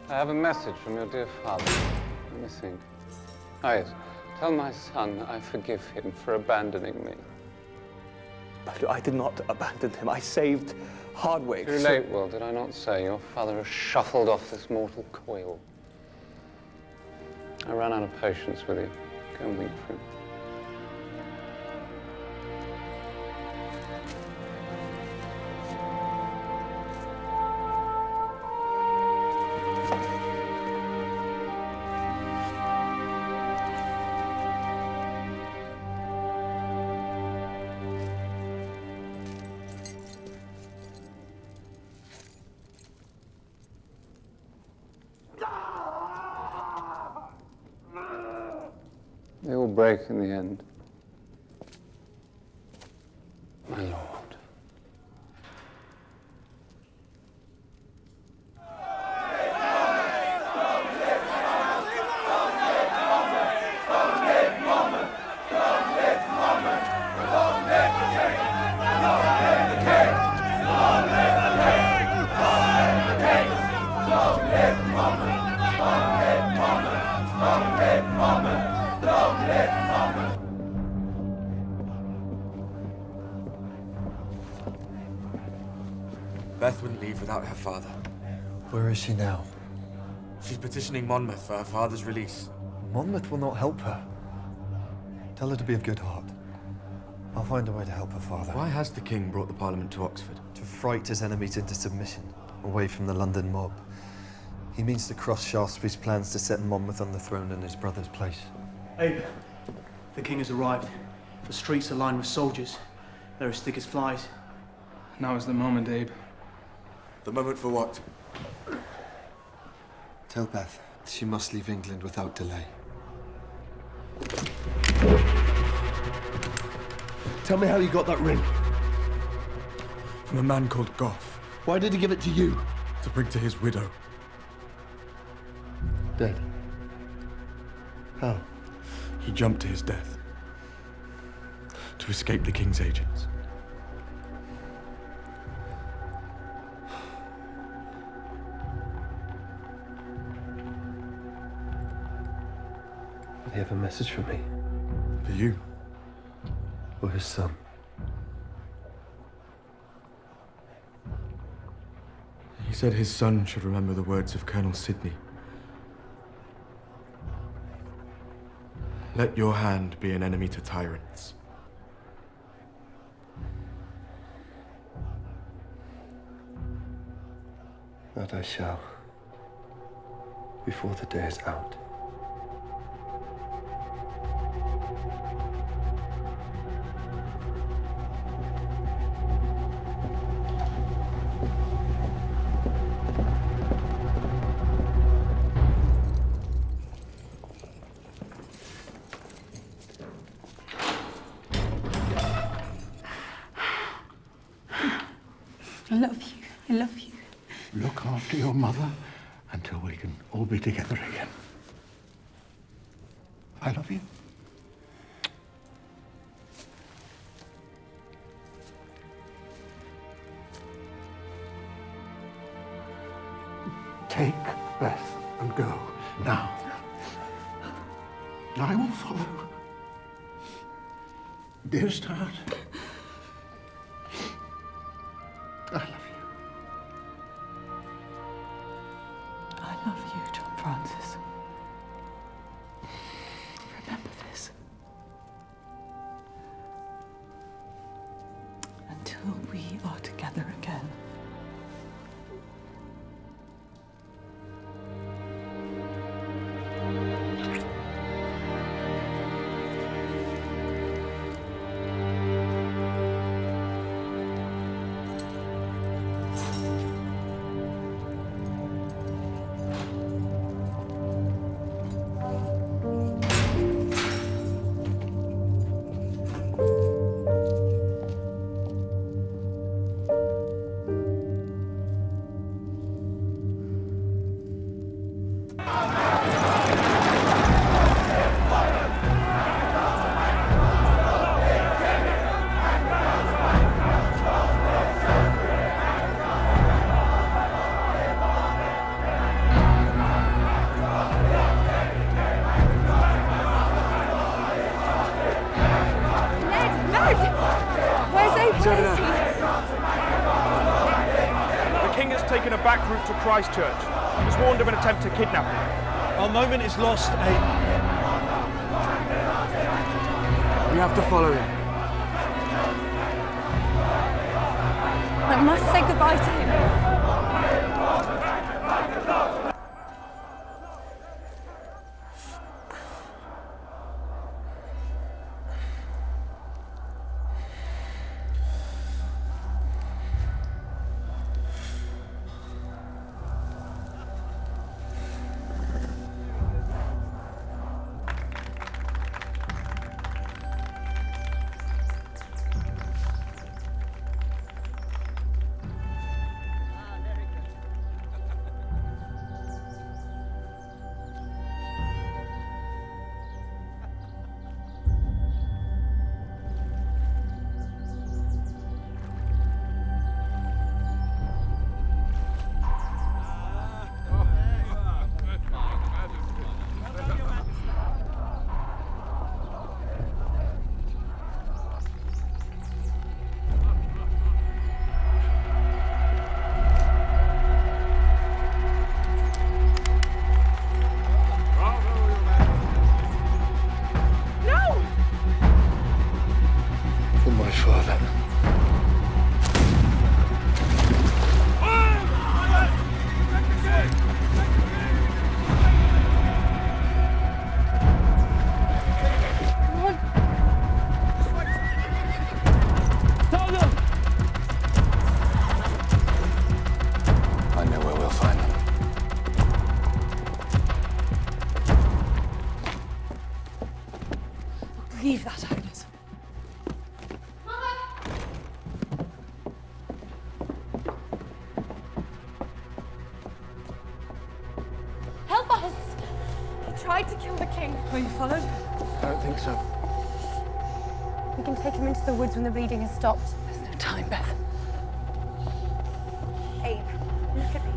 I have a message from your dear father. Let me think. Ah, yes. Tell my son I forgive him for abandoning me. But I did not abandon him. I saved Hardwick. Too late, Will, did I not say? Your father has shuffled off this mortal coil. I ran out of patience with you. Go and weep for him. They will break in the end. My lord. Beth wouldn't leave without her father. Where is she now? She's petitioning Monmouth for her father's release. Monmouth will not help her. Tell her to be of good heart. I'll find a way to help her father. Why has the king brought the Parliament to Oxford? To fright his enemies into submission, away from the London mob. He means to crush Shaftesbury's plans to set Monmouth on the throne in his brother's place. Abe, the king has arrived. The streets are lined with soldiers. They're as thick as flies. Now is the moment, Abe. The moment for what? Tell Beth she must leave England without delay. Tell me how you got that ring. From a man called Goff. Why did he give it to you? To bring to his widow. Dead. How? He jumped to his death. To escape the king's agents. Did he have a message for me? For you? Or his son? He said his son should remember the words of Colonel Sidney. Let your hand be an enemy to tyrants. That I shall. Before the day is out. I love you. I love you. Look after your mother until we can all be together again. I love you. Take Beth and go now. I will follow. Dearest heart. I love you. I love you, John Francis. Remember this. Until we are together again. route to Christchurch. He's warned of an attempt to kidnap him. Our moment is lost, Abe. We have to follow him. I must say goodbye to him. Leave that, Agnes. Help us! He tried to kill the king. Were you followed? I don't think so. We can take him into the woods when the bleeding has stopped. There's no time, Beth. Abe, look at me.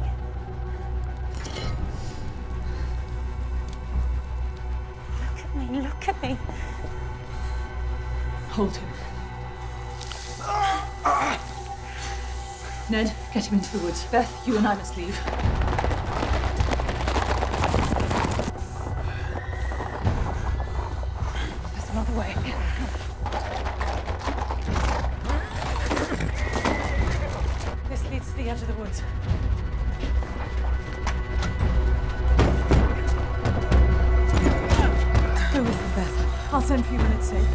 Look at me. Hold him. Ned, get him into the woods. Beth, you and I must leave. There's another way. This leads to the edge of the woods. Go with me, Beth. I'll send for you when it's safe.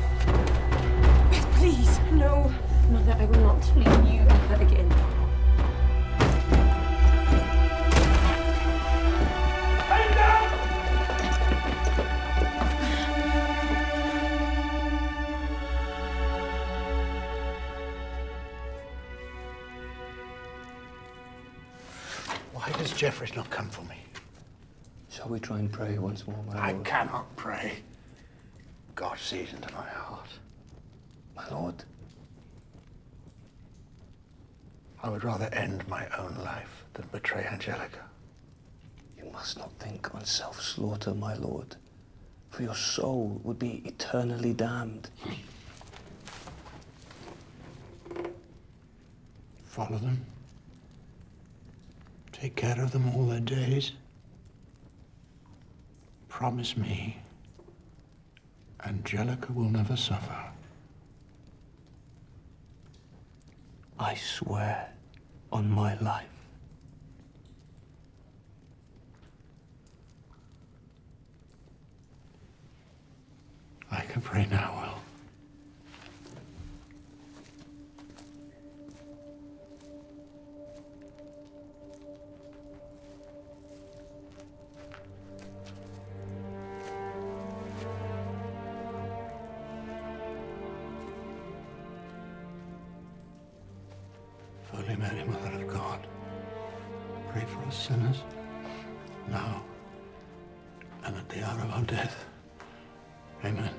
Beth, please. No, Mother, I will not leave you ever again. Why does Jeffries not come for me? Shall we try and pray once more, my I lord? cannot pray. God sees into my heart. My lord? I would rather end my own life than betray Angelica. You must not think on self-slaughter, my lord, for your soul would be eternally damned. Follow them. Take care of them all their days. Promise me Angelica will never suffer. I swear on my life. I can pray now, Will. Holy Mary, Mother of God, pray for us sinners, now and at the hour of our death. Amen.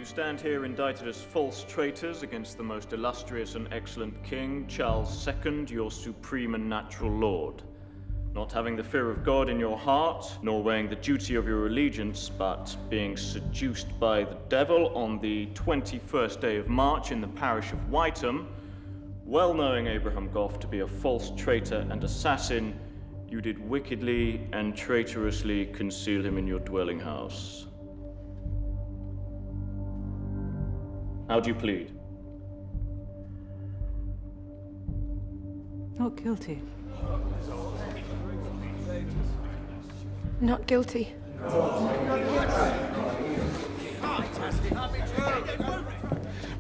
you stand here indicted as false traitors against the most illustrious and excellent king, Charles II, your supreme and natural lord. Not having the fear of God in your heart, nor weighing the duty of your allegiance, but being seduced by the devil on the 21st day of March in the parish of Whiteham, well knowing Abraham Goff to be a false traitor and assassin, you did wickedly and traitorously conceal him in your dwelling house. How do you plead? Not guilty. Not guilty.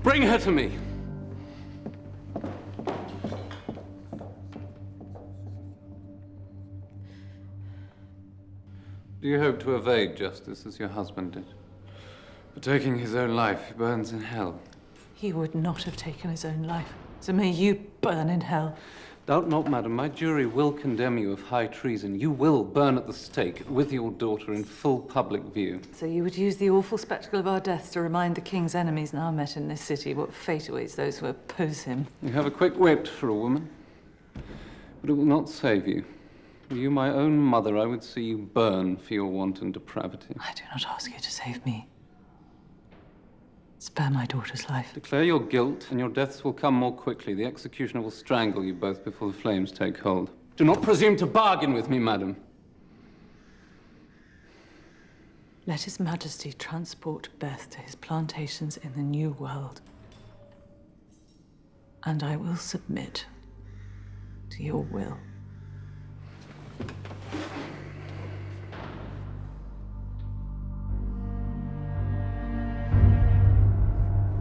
Bring her to me. Do you hope to evade justice as your husband did? For taking his own life, he burns in hell. He would not have taken his own life, so may you burn in hell. Doubt not, madam, my jury will condemn you of high treason. You will burn at the stake with your daughter in full public view. So you would use the awful spectacle of our deaths to remind the king's enemies now met in this city what fate awaits those who oppose him. You have a quick wit for a woman, but it will not save you. Were you my own mother, I would see you burn for your wanton depravity. I do not ask you to save me. Spare my daughter's life. Declare your guilt, and your deaths will come more quickly. The executioner will strangle you both before the flames take hold. Do not presume to bargain with me, madam. Let His Majesty transport Beth to his plantations in the New World, and I will submit to your will.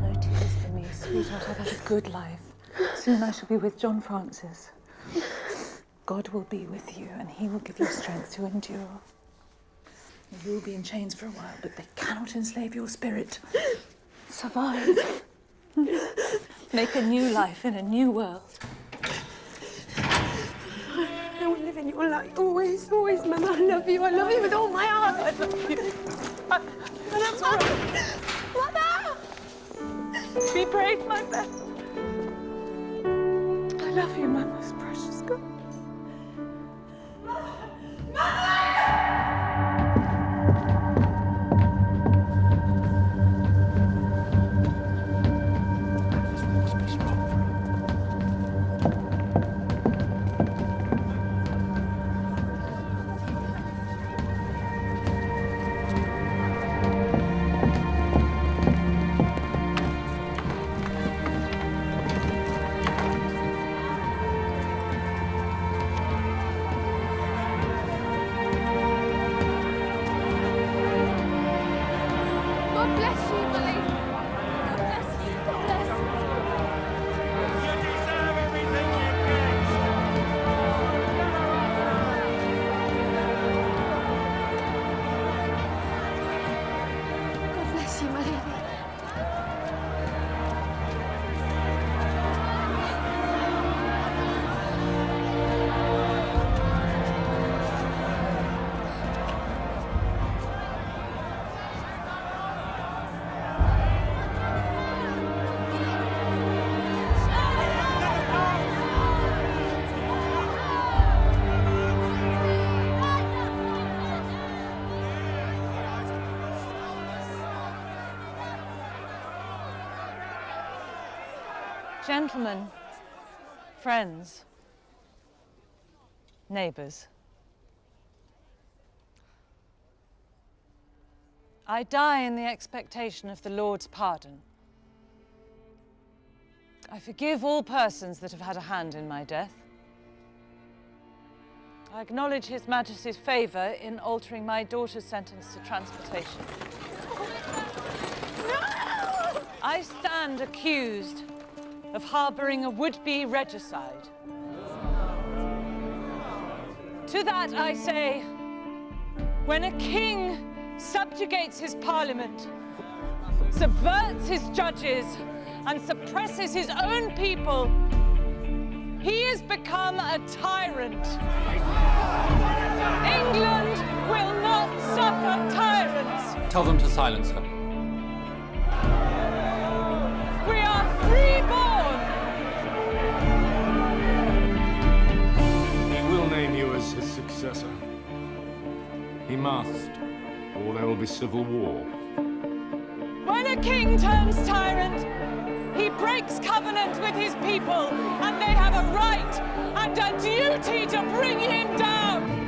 No tears for me, sweetheart. I've had a good life. Soon I shall be with John Francis. God will be with you, and He will give you strength to endure. You will be in chains for a while, but they cannot enslave your spirit. Survive. Make a new life in a new world. I will live in your light always, always, Mama. I love you with all my heart. I love you. Mother! Be brave, my Beth. I love you, my most precious girl. Gentlemen, friends, neighbors, I die in the expectation of the Lord's pardon. I forgive all persons that have had a hand in my death. I acknowledge His Majesty's favour in altering my daughter's sentence to transportation. I stand accused of harbouring a would-be regicide. To that I say, when a king subjugates his parliament, subverts his judges, and suppresses his own people, he has become a tyrant. England will not suffer tyrants. Tell them to silence her. reborn! He will name you as his successor. He must, or there will be civil war. When a king turns tyrant, he breaks covenant with his people, and they have a right and a duty to bring him down.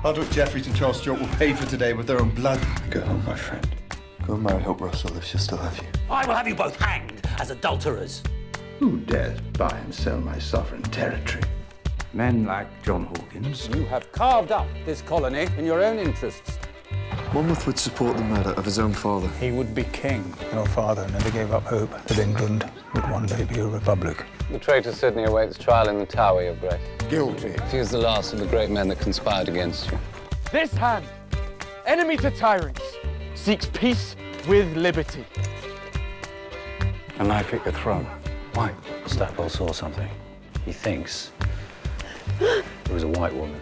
Hardwick Jeffries and Charles Stuart will pay for today with their own blood. Go home, my friend. Go and marry Hope Russell if she'll still have you. I will have you both hanged as adulterers. Who dares buy and sell my sovereign territory? Men like John Hawkins. You have carved up this colony in your own interests. Monmouth would support the murder of his own father. He would be king. Your father never gave up hope that England would one day be a republic. The traitor Sidney awaits trial in the Tower, Your Grace. Guilty. He is the last of the great men that conspired against you. This hand, enemy to tyrants, seeks peace with liberty. A knife at your throat. Why? Stackwell saw something. He thinks it was a white woman.